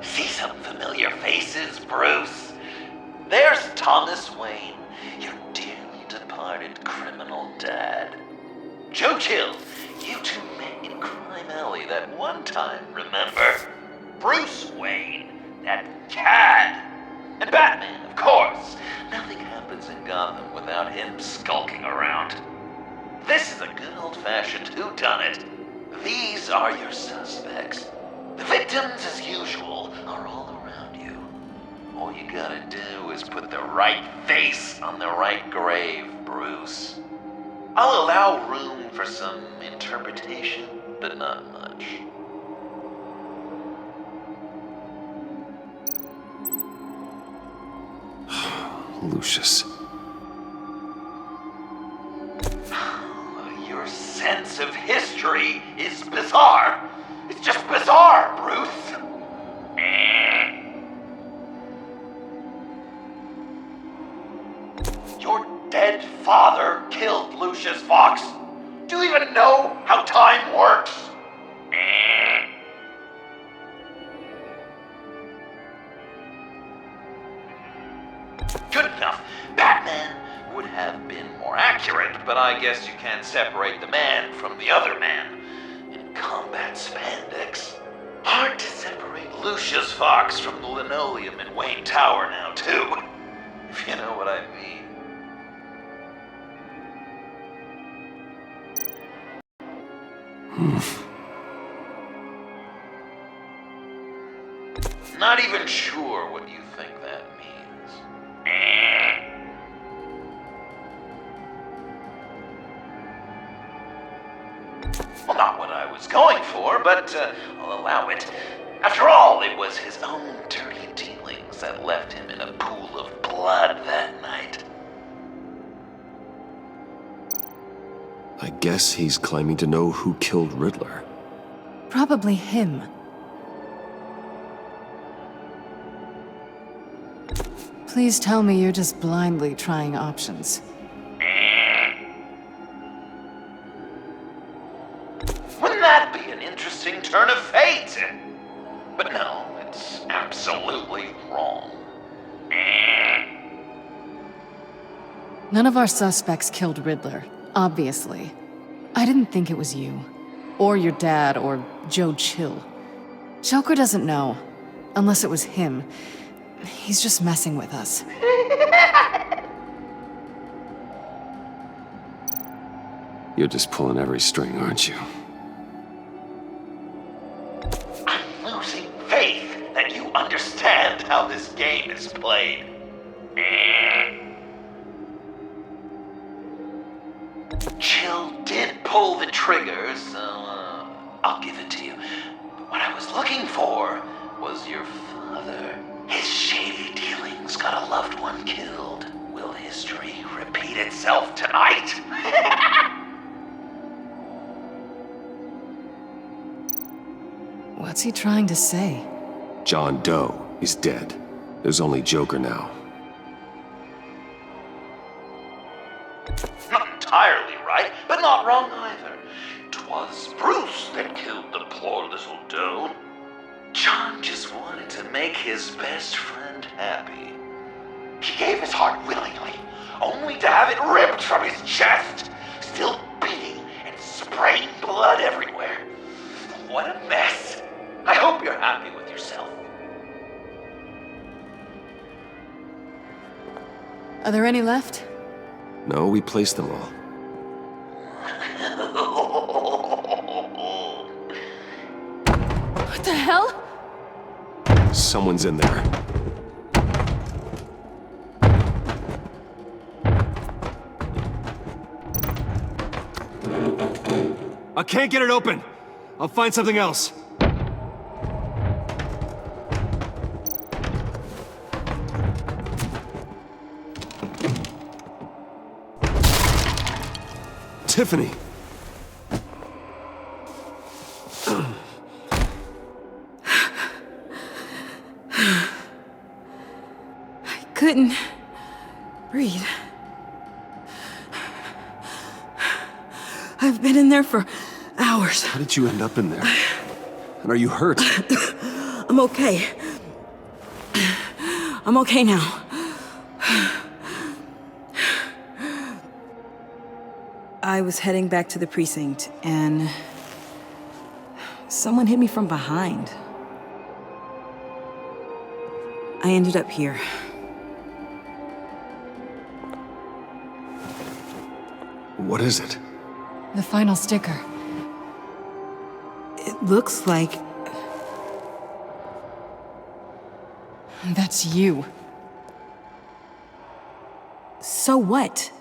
See some familiar faces, Bruce? There's Thomas Wayne, your dearly departed criminal dad. Joe Chill, you two met in Crime Alley that one time, remember? Bruce Wayne, that cad. And Batman, of course. Nothing happens in Gotham without him skulking around. This is a good old-fashioned whodunit. These are your suspects. The victims, as usual, are all around you. All you gotta do is put the right face on the right grave, Bruce. I'll allow room for some interpretation, but not much. Lucius. Your sense of history is bizarre. It's just bizarre, Bruce. Your dead father killed Lucius Fox. Do you even know how time works? Good enough. Batman would have been more accurate, but I guess you can't separate the man from the other man. In combat spandex. Hard to separate Lucius Fox from the linoleum in Wayne Tower now, too. If you know what I mean. Not even sure what you think that means. Well, not what I was going for, but I'll allow it. After all, it was his own dirty dealings that left him in a pool of blood that night. I guess he's claiming to know who killed Riddler. Probably him. Please tell me you're just blindly trying options. Wouldn't that be an interesting turn of fate? But no, it's absolutely wrong. None of our suspects killed Riddler, obviously. I didn't think it was you. Or your dad, or Joe Chill. Joker doesn't know. Unless it was him. He's just messing with us. You're just pulling every string, aren't you? I'm losing faith that you understand how this game is played. Chill did pull the trigger, so I'll give it to you. But what I was looking for was your father. His shady dealings got a loved one killed. Will history repeat itself tonight? What's he trying to say? John Doe is dead. There's only Joker now. Not entirely right, but not wrong either. 'Twas Bruce that killed the poor little Doe. John just wanted to make his best friend happy. He gave his heart willingly, only to have it ripped from his chest, still beating and spraying blood everywhere. What a mess. I hope you're happy with yourself. Are there any left? No, we placed them all. What the hell? Someone's in there. I can't get it open. I'll find something else. Tiffany! I couldn't breathe. I've been in there for hours. How did you end up in there? And are you hurt? I'm okay. I'm okay now. I was heading back to the precinct, and someone hit me from behind. I ended up here. What is it? The final sticker. It looks like... That's you. So what?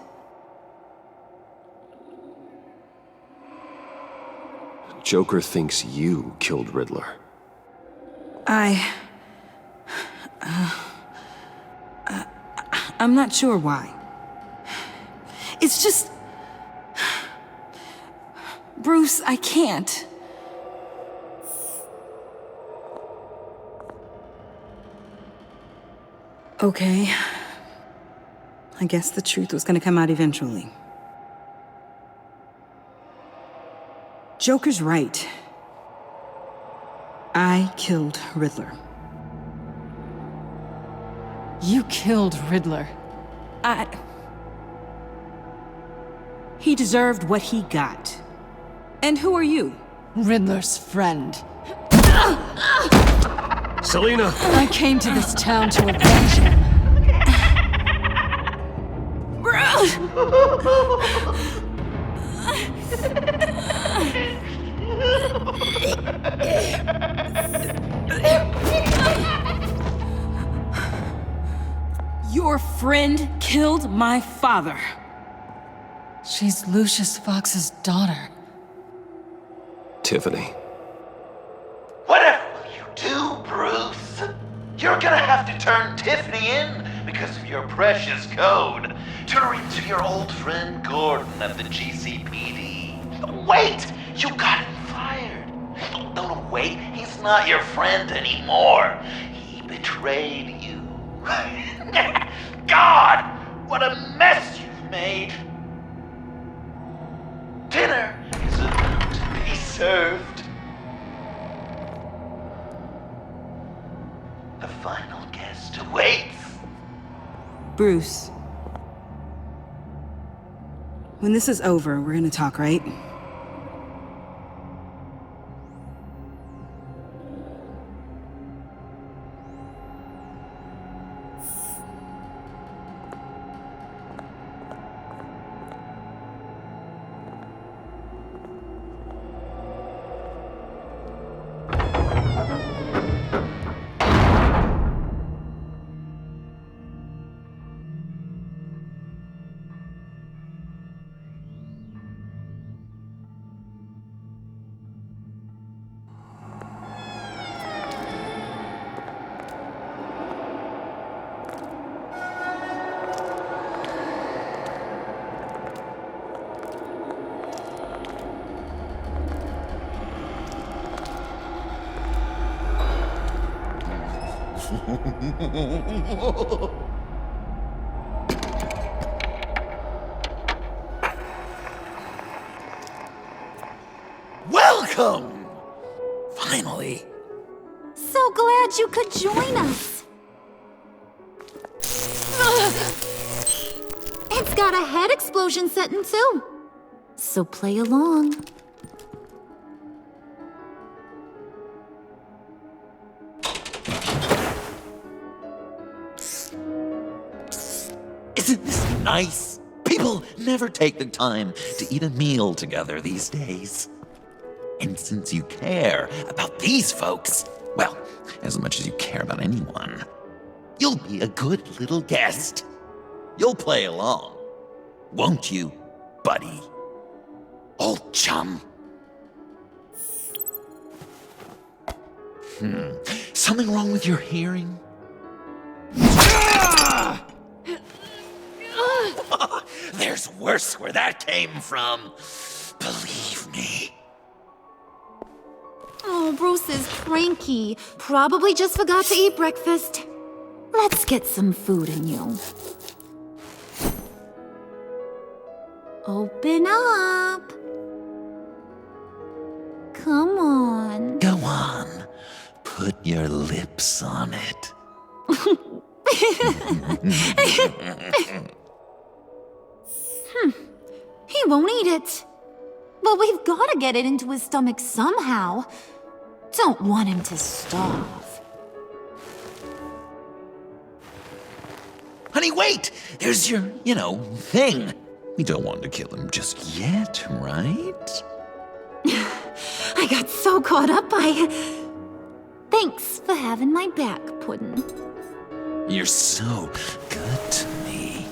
Joker thinks you killed Riddler. I'm not sure why. It's just... Bruce, I can't. Okay. I guess the truth was gonna come out eventually. Joker's right. I killed Riddler. You killed Riddler. He deserved what he got. And who are you? Riddler's friend. Selina! I came to this town to avenge him. Your friend killed my father. She's Lucius Fox's daughter. Tiffany. Whatever will you do, Bruce? You're gonna have to turn Tiffany in because of your precious code. Turn her into your old friend Gordon at the GCPD. Wait! You got him fired. No, wait. He's not your friend anymore. He betrayed you. God! What a mess you've made! Dinner is about to be served. The final guest awaits. Bruce. When this is over, we're gonna talk, right? Welcome! Finally. So glad you could join us. It's got a head explosion setting too. So play along. Isn't this nice? People never take the time to eat a meal together these days. And since you care about these folks, well, as much as you care about anyone, you'll be a good little guest. You'll play along, won't you, buddy? Old chum. Something wrong with your hearing? There's There's worse where that came from. Believe me. Oh, Bruce is cranky. Probably just forgot to eat breakfast. Let's get some food in you. Open up. Come on. Go on. Put your lips on it. He won't eat it. But we've got to get it into his stomach somehow. Don't want him to starve. Honey, wait! There's your, thing. We don't want to kill him just yet, right? I got so caught up by... Thanks for having my back, Puddin'. You're so good to me.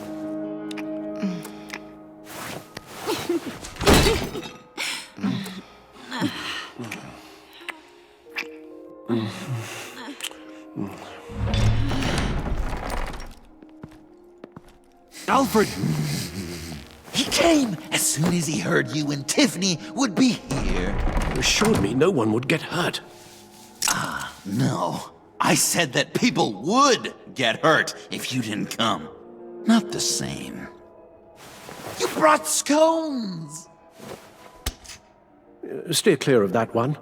Alfred! He came as soon as he heard you and Tiffany would be here. You assured me no one would get hurt. No. I said that people would get hurt if you didn't come. Not the same. You brought scones! Steer clear of that one.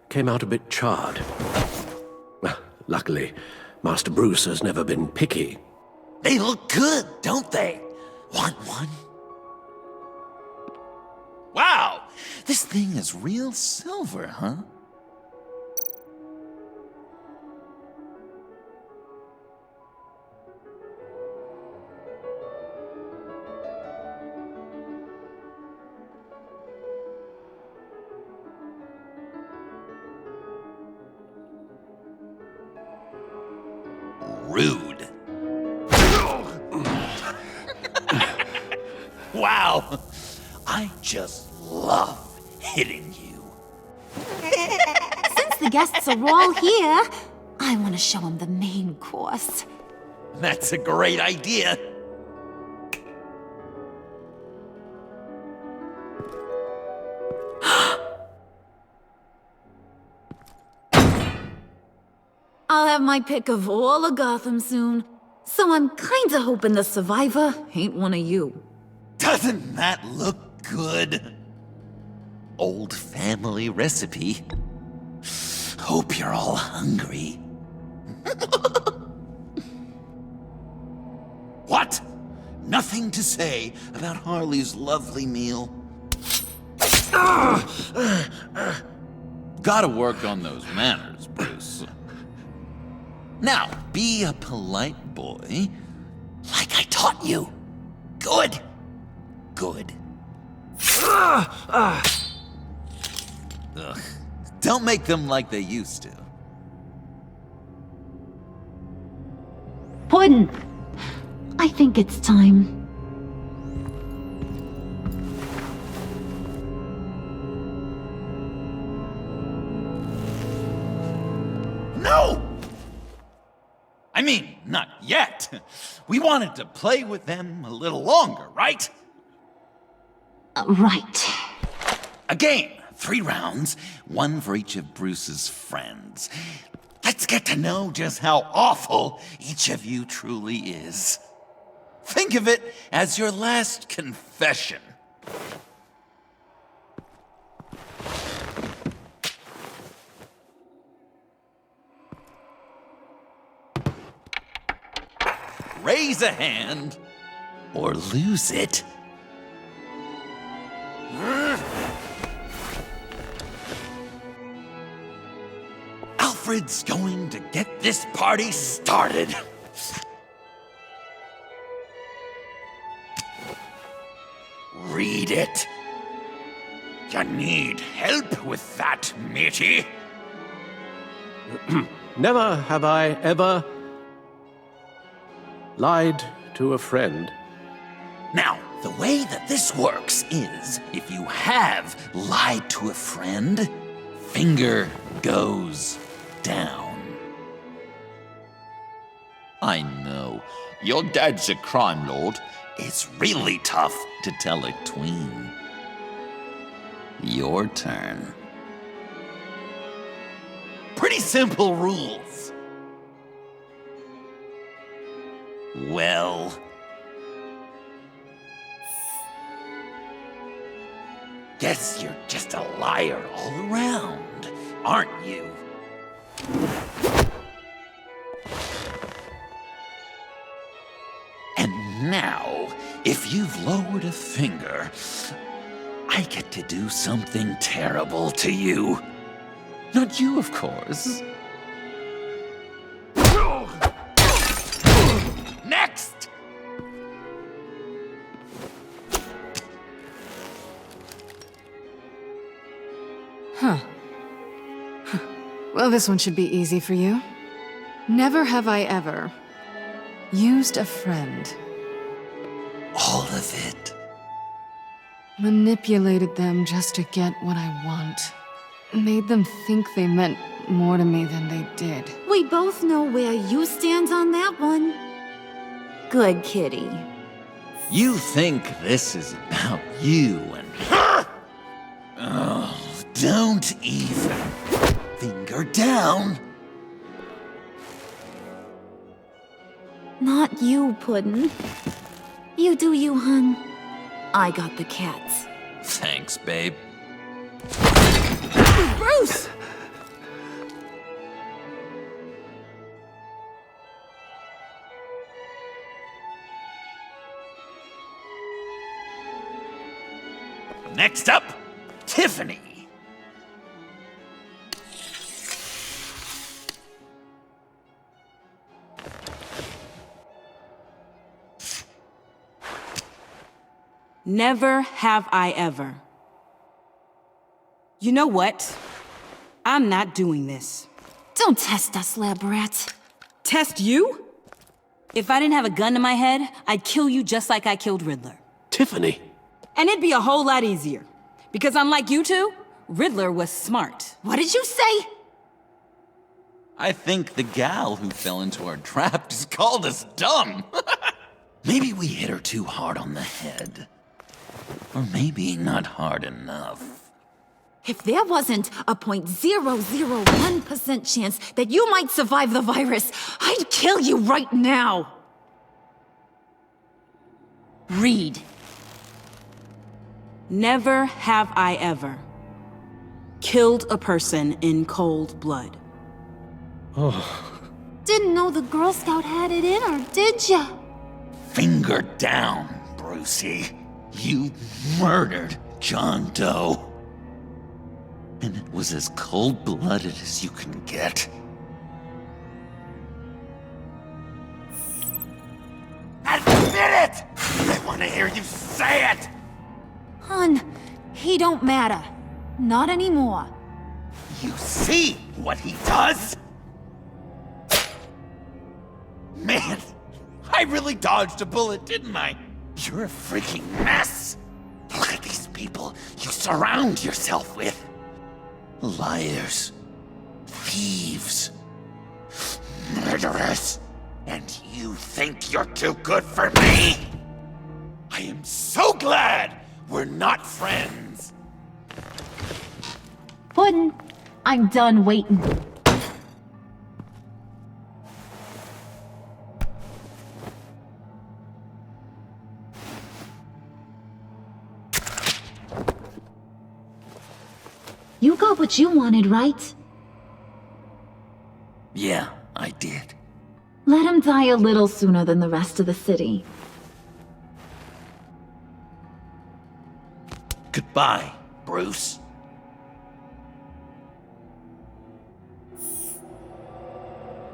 Came out a bit charred. Well, luckily, Master Bruce has never been picky. They look good, don't they? Want one? Wow! This thing is real silver, huh? Rude. Wow! I just love hitting you. Since the guests are all here, I want to show them the main course. That's a great idea. I'll have my pick of all of Gotham soon, so I'm kinda hoping the survivor ain't one of you. Doesn't that look good? Old family recipe. Hope you're all hungry. What? Nothing to say about Harley's lovely meal? Gotta work on those manners, Bruce. Now, be a polite boy, like I taught you. Good. Good. Ugh. Don't make them like they used to. Puddin', I think it's time. No! I mean, not yet. We wanted to play with them a little longer, right? Right. A game. 3 rounds, 1 for each of Bruce's friends. Let's get to know just how awful each of you truly is. Think of it as your last confession. Raise a hand, or lose it. Alfred's going to get this party started. Read it. You need help with that, matey? Never have I ever lied to a friend. Now, the way that this works is, if you have lied to a friend, finger goes down. I know. Your dad's a crime lord. It's really tough to tell a tween. Your turn. Pretty simple rules. Well... guess you're just a liar all around, aren't you? And now, if you've lowered a finger, I get to do something terrible to you. Not you, of course. Next! Huh. Well, this one should be easy for you. Never have I ever used a friend. All of it. Manipulated them just to get what I want. Made them think they meant more to me than they did. We both know where you stand on that one. Good kitty. You think this is about you and her? Oh, don't even. Finger down. Not you, Puddin'. You do you, hun. I got the cats. Thanks, babe. Bruce! Next up, Tiffany. Never have I ever. You know what? I'm not doing this. Don't test us, lab rat. Test you? If I didn't have a gun to my head, I'd kill you just like I killed Riddler. Tiffany. And it'd be a whole lot easier. Because unlike you two, Riddler was smart. What did you say? I think the gal who fell into our trap just called us dumb. Maybe we hit her too hard on the head. Or maybe not hard enough. If there wasn't a 0.001% chance that you might survive the virus, I'd kill you right now. Read. Never have I ever killed a person in cold blood. Didn't know the Girl Scout had it in her, did ya? Finger down, Brucey. You murdered John Doe. And it was as cold-blooded as you can get. Admit it! I want to hear you say it! Hun, he don't matter. Not anymore. You see what he does? Man, I really dodged a bullet, didn't I? You're a freaking mess! Look at these people you surround yourself with. Liars. Thieves. Murderers. And you think you're too good for me? I am so glad we're not friends. Puddin', I'm done waiting. You got what you wanted, right? Yeah, I did. Let him die a little sooner than the rest of the city. Goodbye, Bruce.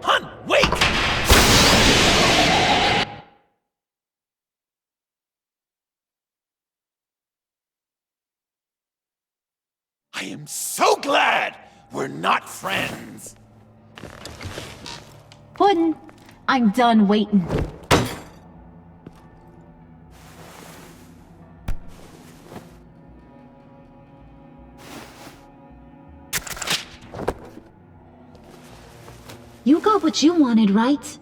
Hun, wait! I am so glad we're not friends. Puddin', I'm done waiting. You got what you wanted, right?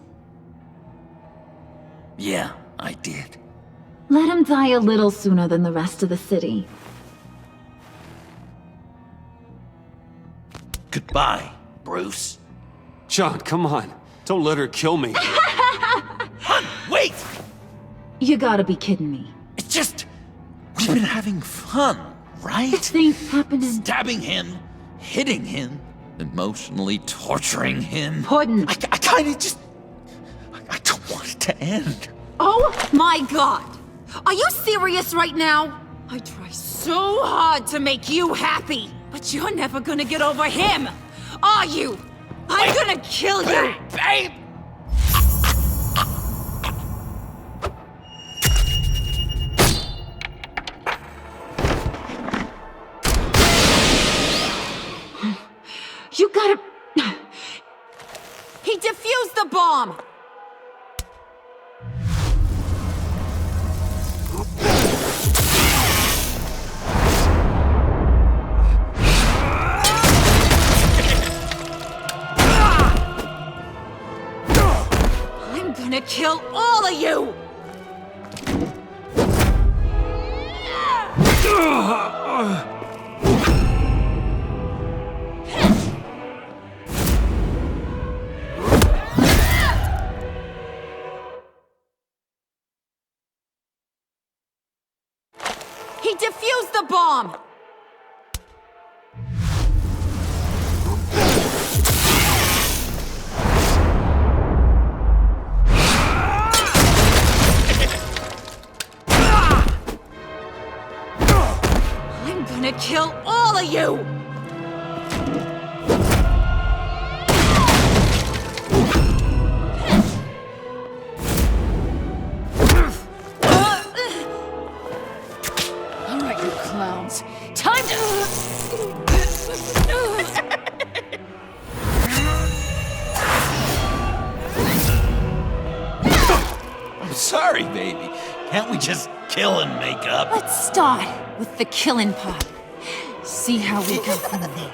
Yeah, I did. Let him die a little sooner than the rest of the city. Goodbye, Bruce. John, come on. Don't let her kill me. Hun, wait! You gotta be kidding me. It's just... we've been having fun, right? Things happened in... Stabbing him, hitting him, emotionally torturing him. Puddin'. I kinda just... I don't want it to end. Oh my god! Are you serious right now? I try so hard to make you happy, but you're never gonna get over him, are you? I'm gonna kill you! Babe! You gotta... He defused the bomb! I'm gonna kill all of you! He defused the bomb! I'm gonna kill all of you! Clowns. Time to... I'm sorry, baby. Can't we just kill and make up? Let's start with the killing part. See how we go from there.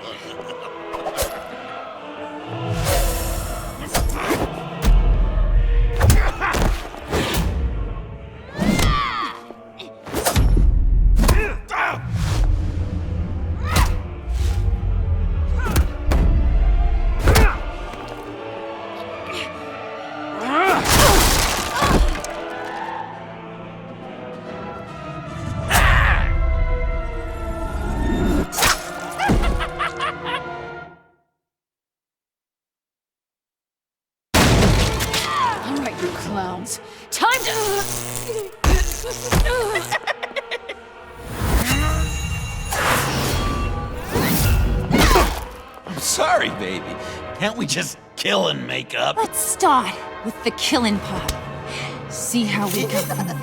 Clowns. Time to... I'm sorry, baby. Can't we just kill and make up? Let's start with the killing part. See how we go from there.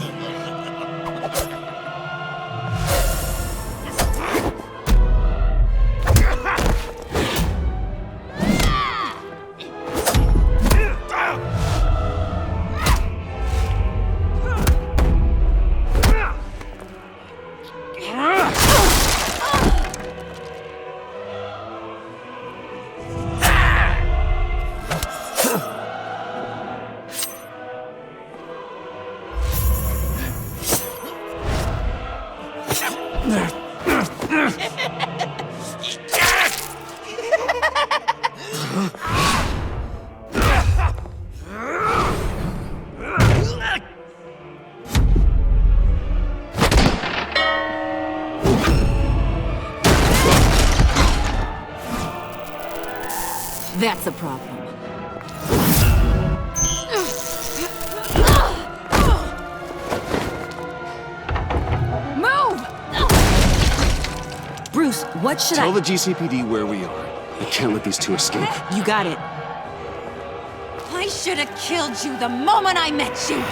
That's a problem. Move! Bruce, what should Tell the GCPD where we are. I can't let these two escape. You got it. I should have killed you the moment I met you!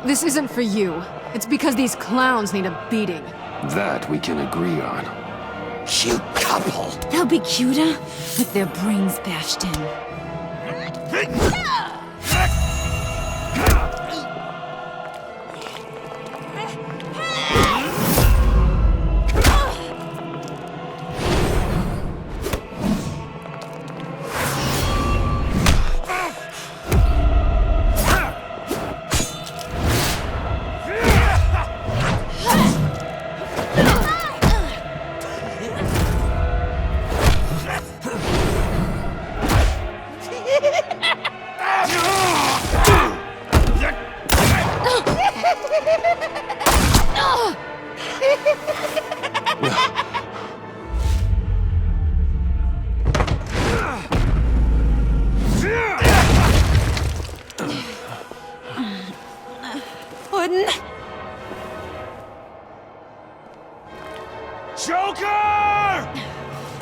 This isn't for you. It's because these clowns need a beating. That we can agree on. Cute couple. They'll be cuter with their brains bashed in.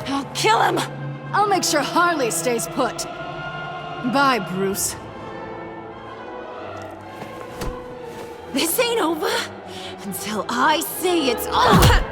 I'll kill him! I'll make sure Harley stays put. Bye, Bruce. This ain't over until I say it's over.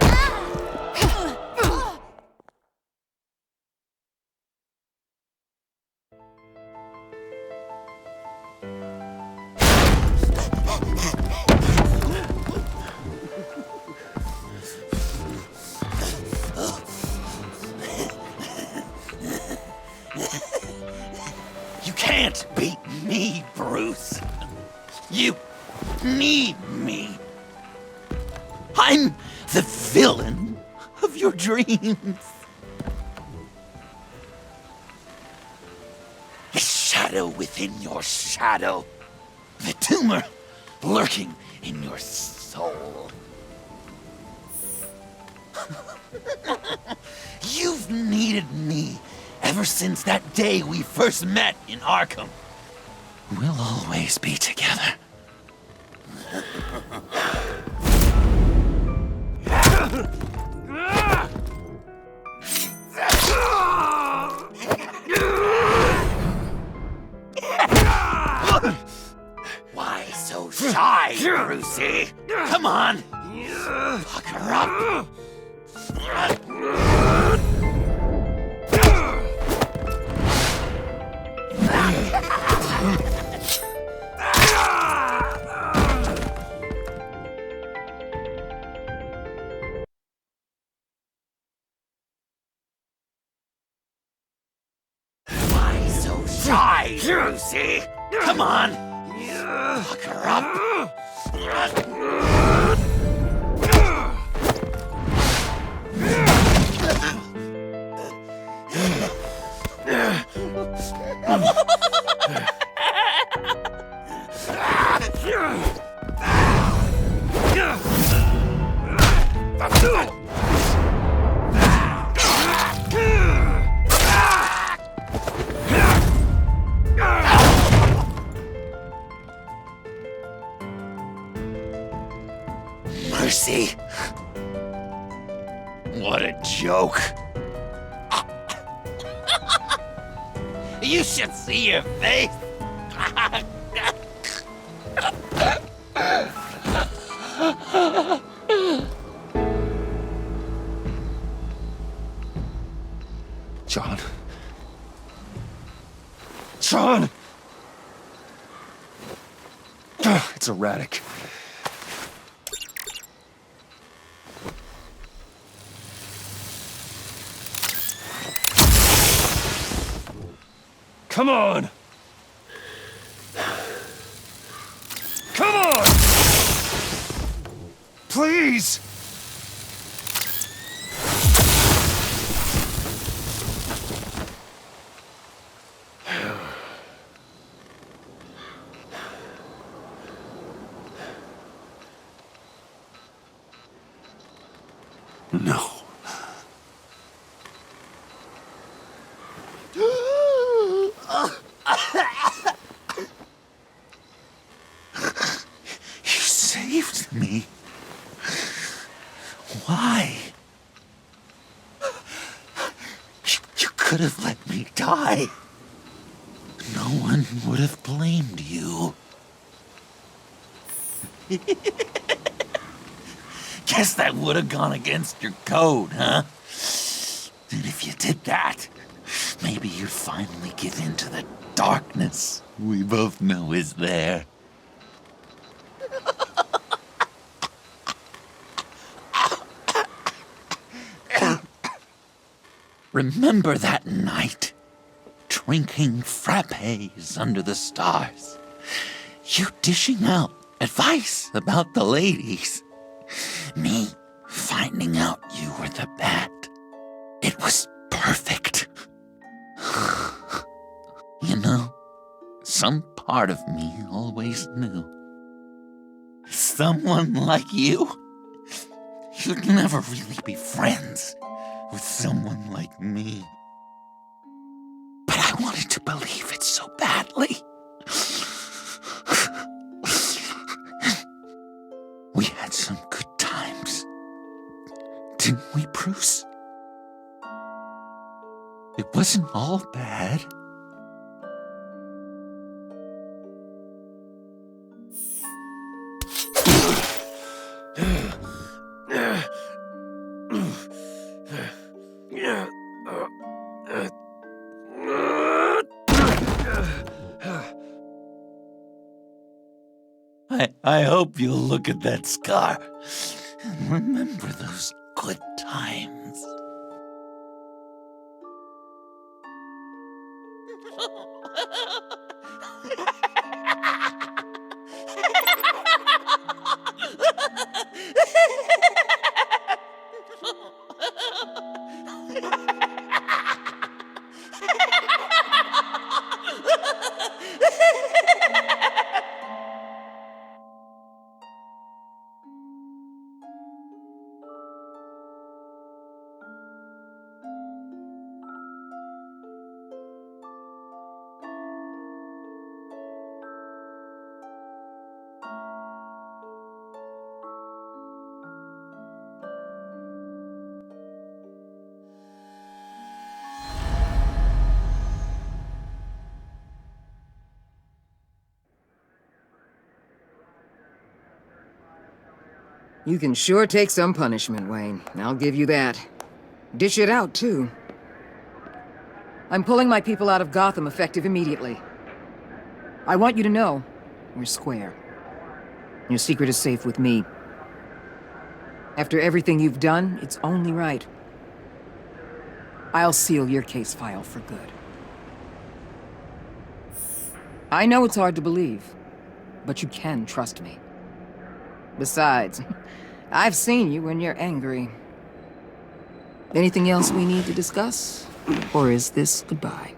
You can't beat me, Bruce. You need me. I'm the villain of your dreams. The shadow within your shadow. The tumor lurking in your soul. You've needed me ever since that day we first met in Arkham. We'll always be together. Why so shy, Brucey? Come on! Pucker up! Why so shy, Brucey? Come on! Pucker up! Mercy. What a joke. You should see your face. John. John! It's erratic. Come on! Come on! Please! No. You saved me. Why? You could have let me die. No one would have blamed Guess that would have gone against your code, huh? And if you did that, maybe you'd finally give in to the darkness we both know is there. Remember that night, drinking frappes under the stars? You dishing out advice about the ladies. Me finding out you were the bat. It was perfect. You know, some part of me always knew. Someone like you, you'd never really be friends with someone like me. But I wanted to believe it so badly. We had some good times, didn't we, Bruce? It wasn't all bad. I hope you'll look at that scar and remember those good times. You can sure take some punishment, Wayne. I'll give you that. Dish it out, too. I'm pulling my people out of Gotham effective immediately. I want you to know, we're square. Your secret is safe with me. After everything you've done, it's only right. I'll seal your case file for good. I know it's hard to believe, but you can trust me. Besides, I've seen you when you're angry. Anything else we need to discuss? Or is this goodbye?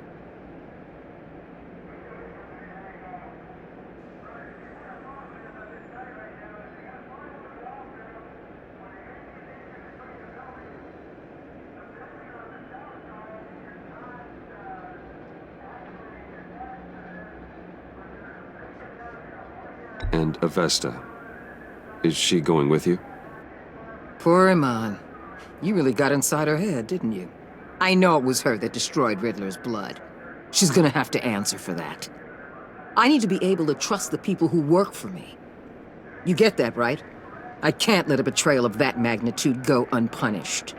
And Avesta, is she going with you? Poor Iman. You really got inside her head, didn't you? I know it was her that destroyed Riddler's blood. She's gonna have to answer for that. I need to be able to trust the people who work for me. You get that, right? I can't let a betrayal of that magnitude go unpunished.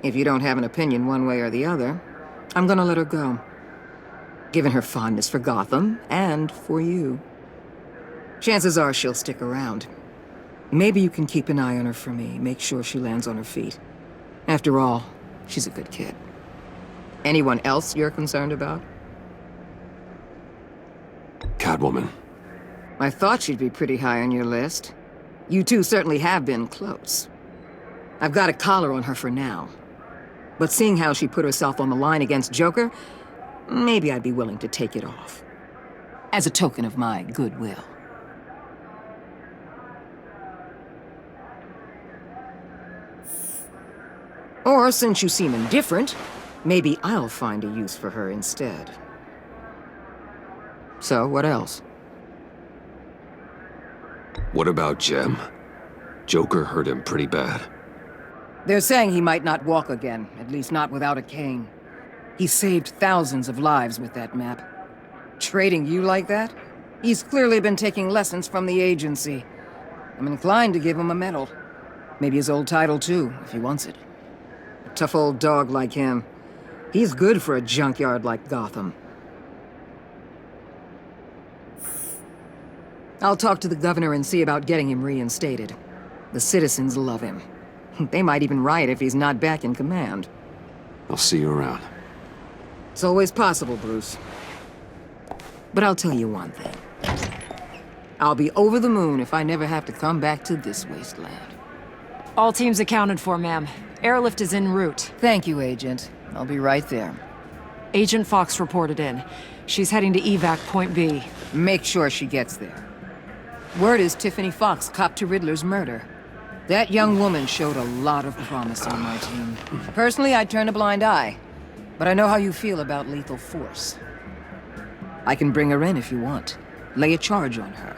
If you don't have an opinion one way or the other, I'm gonna let her go. Given her fondness for Gotham, and for you. Chances are she'll stick around. Maybe you can keep an eye on her for me, make sure she lands on her feet. After all, she's a good kid. Anyone else you're concerned about? Catwoman. I thought she'd be pretty high on your list. You two certainly have been close. I've got a collar on her for now. But seeing how she put herself on the line against Joker, maybe I'd be willing to take it off. As a token of my goodwill. Or, since you seem indifferent, maybe I'll find a use for her instead. So, what else? What about Jem? Joker hurt him pretty bad. They're saying he might not walk again, at least not without a cane. He saved thousands of lives with that map. Trading you like that? He's clearly been taking lessons from the agency. I'm inclined to give him a medal. Maybe his old title, too, if he wants it. A tough old dog like him. He's good for a junkyard like Gotham. I'll talk to the governor and see about getting him reinstated. The citizens love him. They might even riot if he's not back in command. I'll see you around. It's always possible, Bruce. But I'll tell you one thing. I'll be over the moon if I never have to come back to this wasteland. All teams accounted for, ma'am. Airlift is en route. Thank you, Agent. I'll be right there. Agent Fox reported in. She's heading to evac Point B. Make sure she gets there. Word is Tiffany Fox copped to Riddler's murder. That young woman showed a lot of promise on my team. Personally, I'd turn a blind eye. But I know how you feel about lethal force. I can bring her in if you want. Lay a charge on her.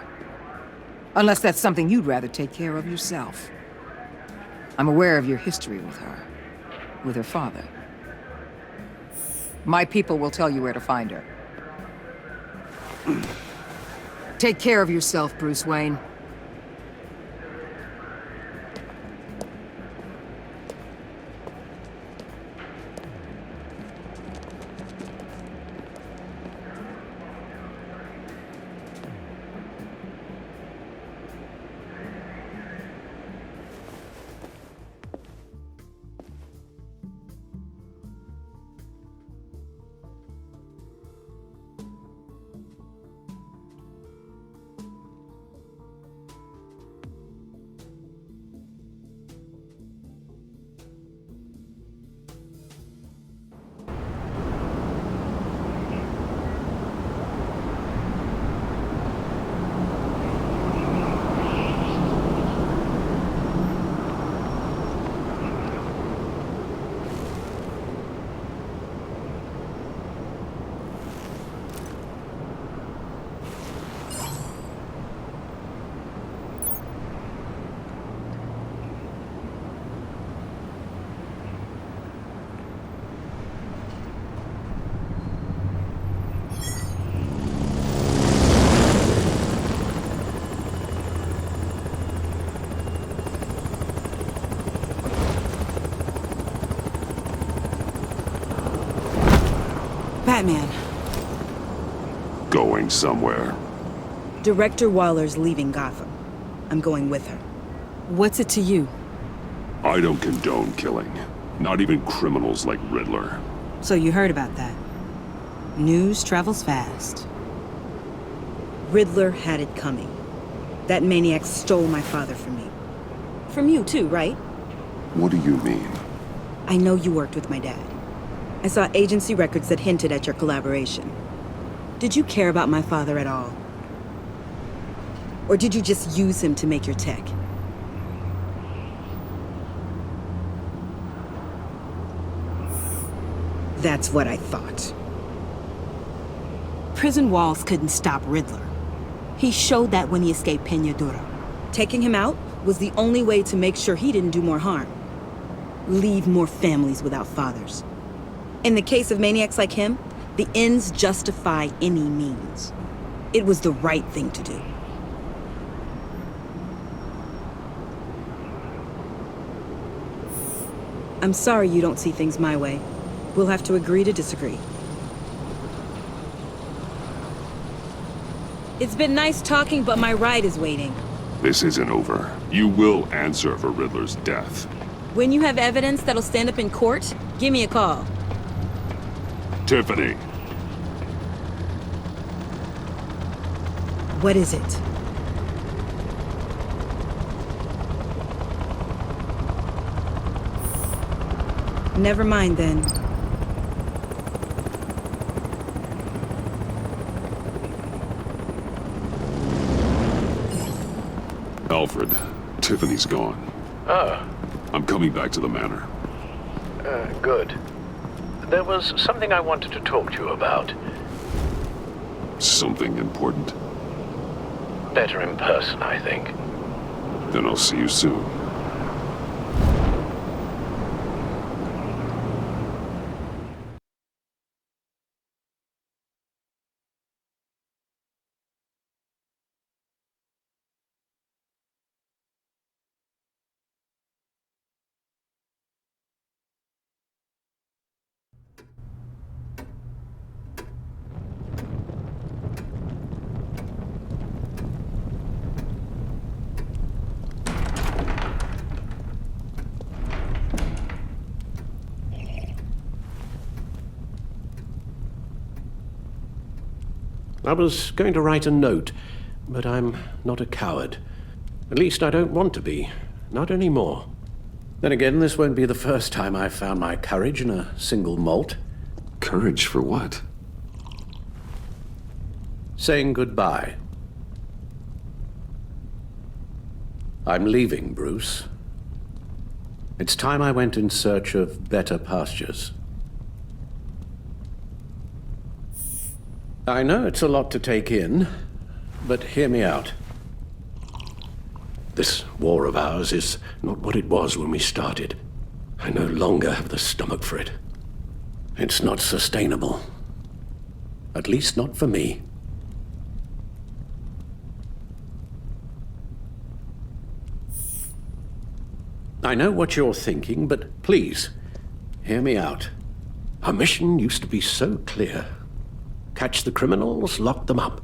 Unless that's something you'd rather take care of yourself. I'm aware of your history with her. With her father. My people will tell you where to find her. Take care of yourself, Bruce Wayne. Batman. Going somewhere. Director Waller's leaving Gotham. I'm going with her. What's it to you? I don't condone killing. Not even criminals like Riddler. So you heard about that. News travels fast. Riddler had it coming. That maniac stole my father from me. From you too, right? What do you mean? I know you worked with my dad. I saw agency records that hinted at your collaboration. Did you care about my father at all? Or did you just use him to make your tech? That's what I thought. Prison walls couldn't stop Riddler. He showed that when he escaped Peñadura. Taking him out was the only way to make sure he didn't do more harm. Leave more families without fathers. In the case of maniacs like him, the ends justify any means. It was the right thing to do. I'm sorry you don't see things my way. We'll have to agree to disagree. It's been nice talking, but my ride is waiting. This isn't over. You will answer for Riddler's death. When you have evidence that'll stand up in court, give me a call. Tiffany. What is it? Never mind then. Alfred, Tiffany's gone. Ah. I'm coming back to the manor. Good. There was something I wanted to talk to you about. Something important? Better in person, I think. Then I'll see you soon. I was going to write a note, but I'm not a coward. At least I don't want to be. Not anymore. Then again, this won't be the first time I've found my courage in a single malt. Courage for what? Saying goodbye. I'm leaving, Bruce. It's time I went in search of better pastures. I know it's a lot to take in, but hear me out. This war of ours is not what it was when we started. I no longer have the stomach for it. It's not sustainable. At least not for me. I know what you're thinking, but please, hear me out. Our mission used to be so clear. Catch the criminals, lock them up.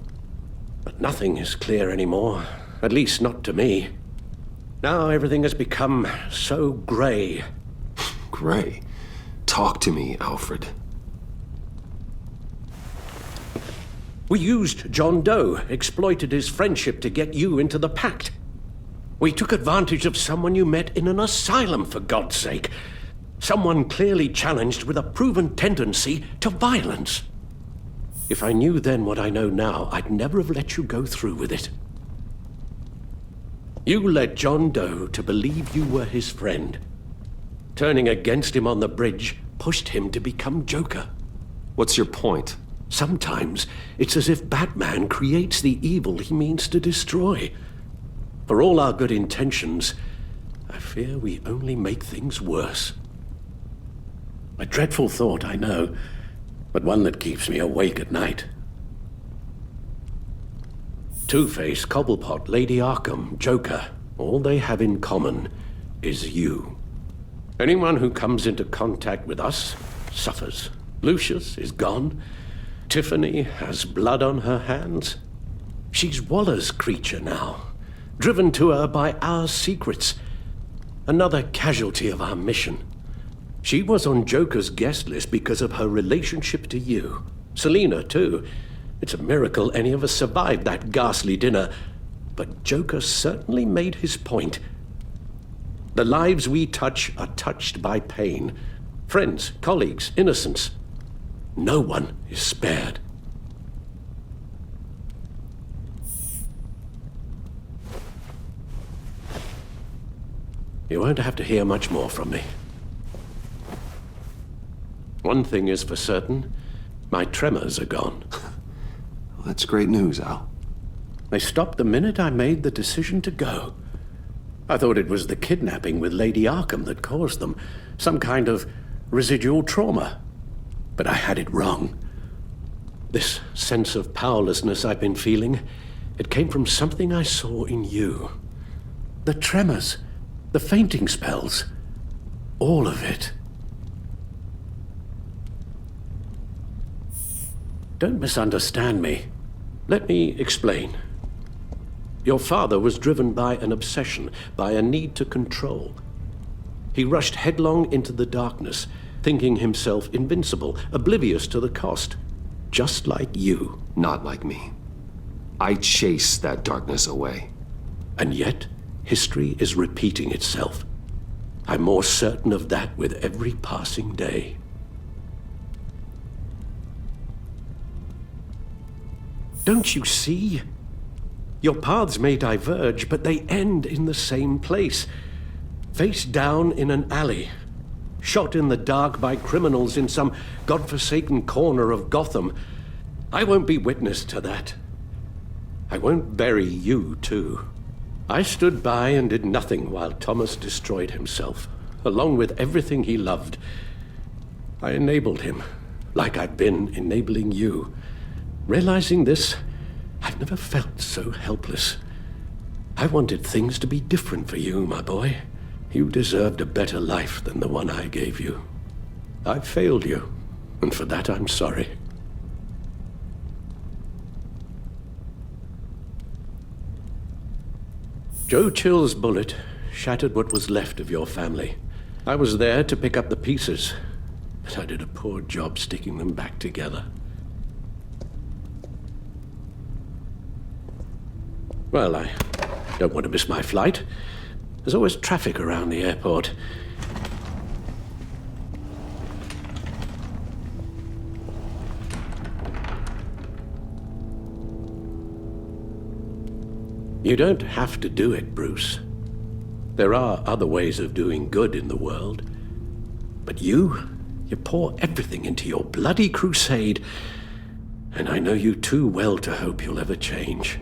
But nothing is clear anymore, at least not to me. Now everything has become so gray. Gray? Talk to me, Alfred. We used John Doe, exploited his friendship to get you into the pact. We took advantage of someone you met in an asylum, for God's sake. Someone clearly challenged with a proven tendency to violence. If I knew then what I know now, I'd never have let you go through with it. You led John Doe to believe you were his friend. Turning against him on the bridge pushed him to become Joker. What's your point? Sometimes it's as if Batman creates the evil he means to destroy. For all our good intentions, I fear we only make things worse. A dreadful thought, I know, but one that keeps me awake at night. Two-Face, Cobblepot, Lady Arkham, Joker, all they have in common is you. Anyone who comes into contact with us suffers. Lucius is gone. Tiffany has blood on her hands. She's Waller's creature now, driven to her by our secrets. Another casualty of our mission. She was on Joker's guest list because of her relationship to you. Selina, too. It's a miracle any of us survived that ghastly dinner. But Joker certainly made his point. The lives we touch are touched by pain. Friends, colleagues, innocents. No one is spared. You won't have to hear much more from me. One thing is for certain, my tremors are gone. Well, that's great news, Al. They stopped the minute I made the decision to go. I thought it was the kidnapping with Lady Arkham that caused them, some kind of residual trauma. But I had it wrong. This sense of powerlessness I've been feeling, it came from something I saw in you. The tremors, the fainting spells, all of it. Don't misunderstand me. Let me explain. Your father was driven by an obsession, by a need to control. He rushed headlong into the darkness, thinking himself invincible, oblivious to the cost. Just like you. Not like me. I chase that darkness away. And yet, history is repeating itself. I'm more certain of that with every passing day. Don't you see? Your paths may diverge, but they end in the same place. Face down in an alley. Shot in the dark by criminals in some godforsaken corner of Gotham. I won't be witness to that. I won't bury you, too. I stood by and did nothing while Thomas destroyed himself, along with everything he loved. I enabled him, like I've been enabling you. Realizing this, I've never felt so helpless. I wanted things to be different for you, my boy. You deserved a better life than the one I gave you. I failed you, and for that I'm sorry. Joe Chill's bullet shattered what was left of your family. I was there to pick up the pieces, but I did a poor job sticking them back together. Well, I don't want to miss my flight. There's always traffic around the airport. You don't have to do it, Bruce. There are other ways of doing good in the world. But you pour everything into your bloody crusade, and I know you too well to hope you'll ever change.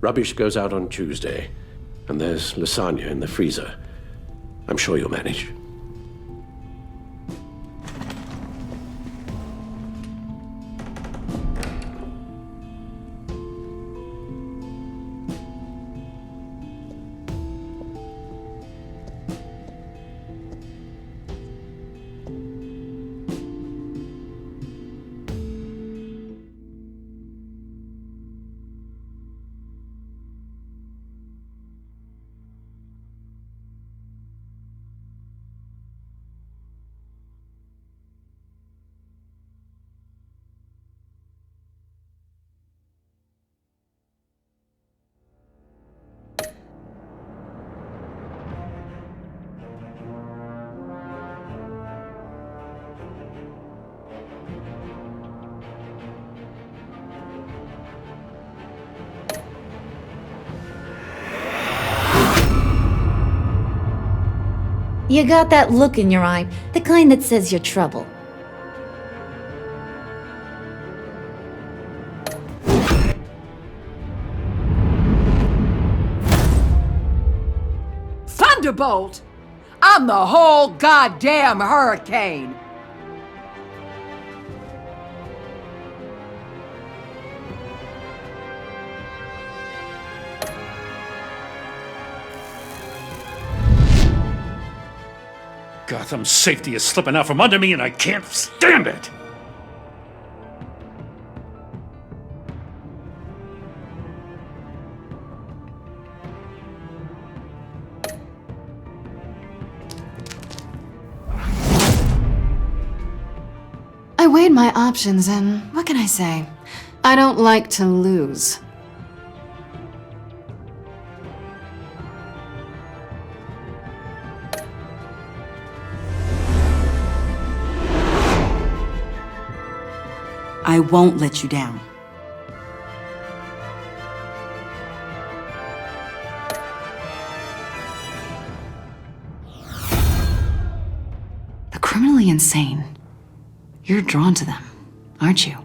Rubbish goes out on Tuesday, and there's lasagna in the freezer. I'm sure you'll manage. You got that look in your eye, the kind that says you're trouble. Thunderbolt! I'm the whole goddamn hurricane! Gotham's safety is slipping out from under me and I can't stand it! I weighed my options and what can I say? I don't like to lose. I won't let you down. The criminally insane. You're drawn to them, aren't you?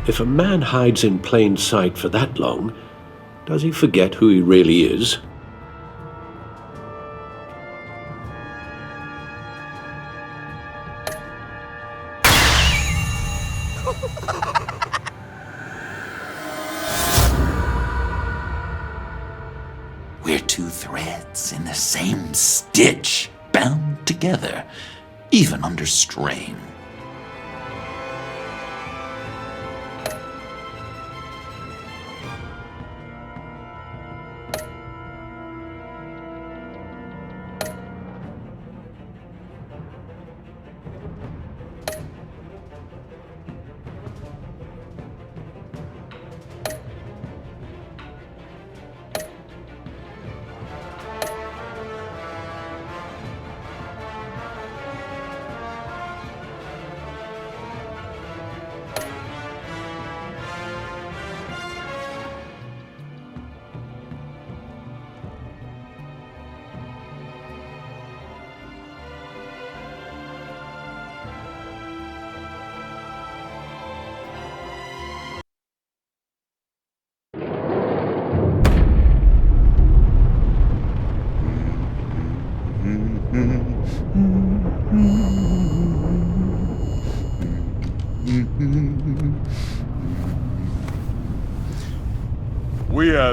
If a man hides in plain sight for that long, does he forget who he really is? We're two threads in the same stitch, bound together, even under strain.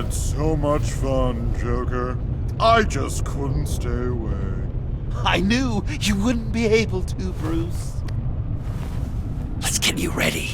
had so much fun, Joker. I just couldn't stay away. I knew you wouldn't be able to, Bruce. Let's get you ready.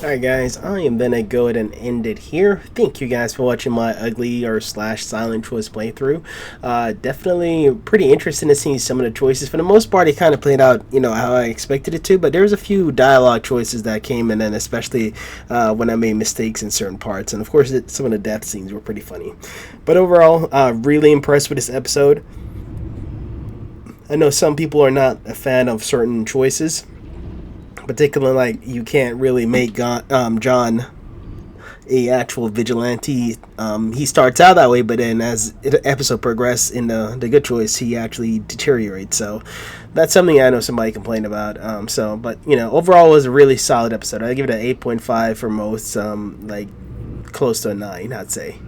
Alright guys, I am gonna go ahead and end it here. Thank you guys for watching my ugly or slash silent choice playthrough. Definitely pretty interesting to see some of the choices. For the most part, it kind of played out, you know, how I expected it to, but there was a few dialogue choices that came in, and especially when I made mistakes in certain parts. And of course, some of the death scenes were pretty funny. But overall, really impressed with this episode. I know some people are not a fan of certain choices. Particularly, like, you can't really make John a actual vigilante. He starts out that way, but then as the episode progresses in the good choice, he actually deteriorates. So that's something I know somebody complained about. But you know, overall it was a really solid episode. I give it an 8.5 for most, like close to a 9, I'd say.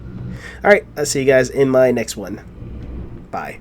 All right, I'll see you guys in my next one. Bye.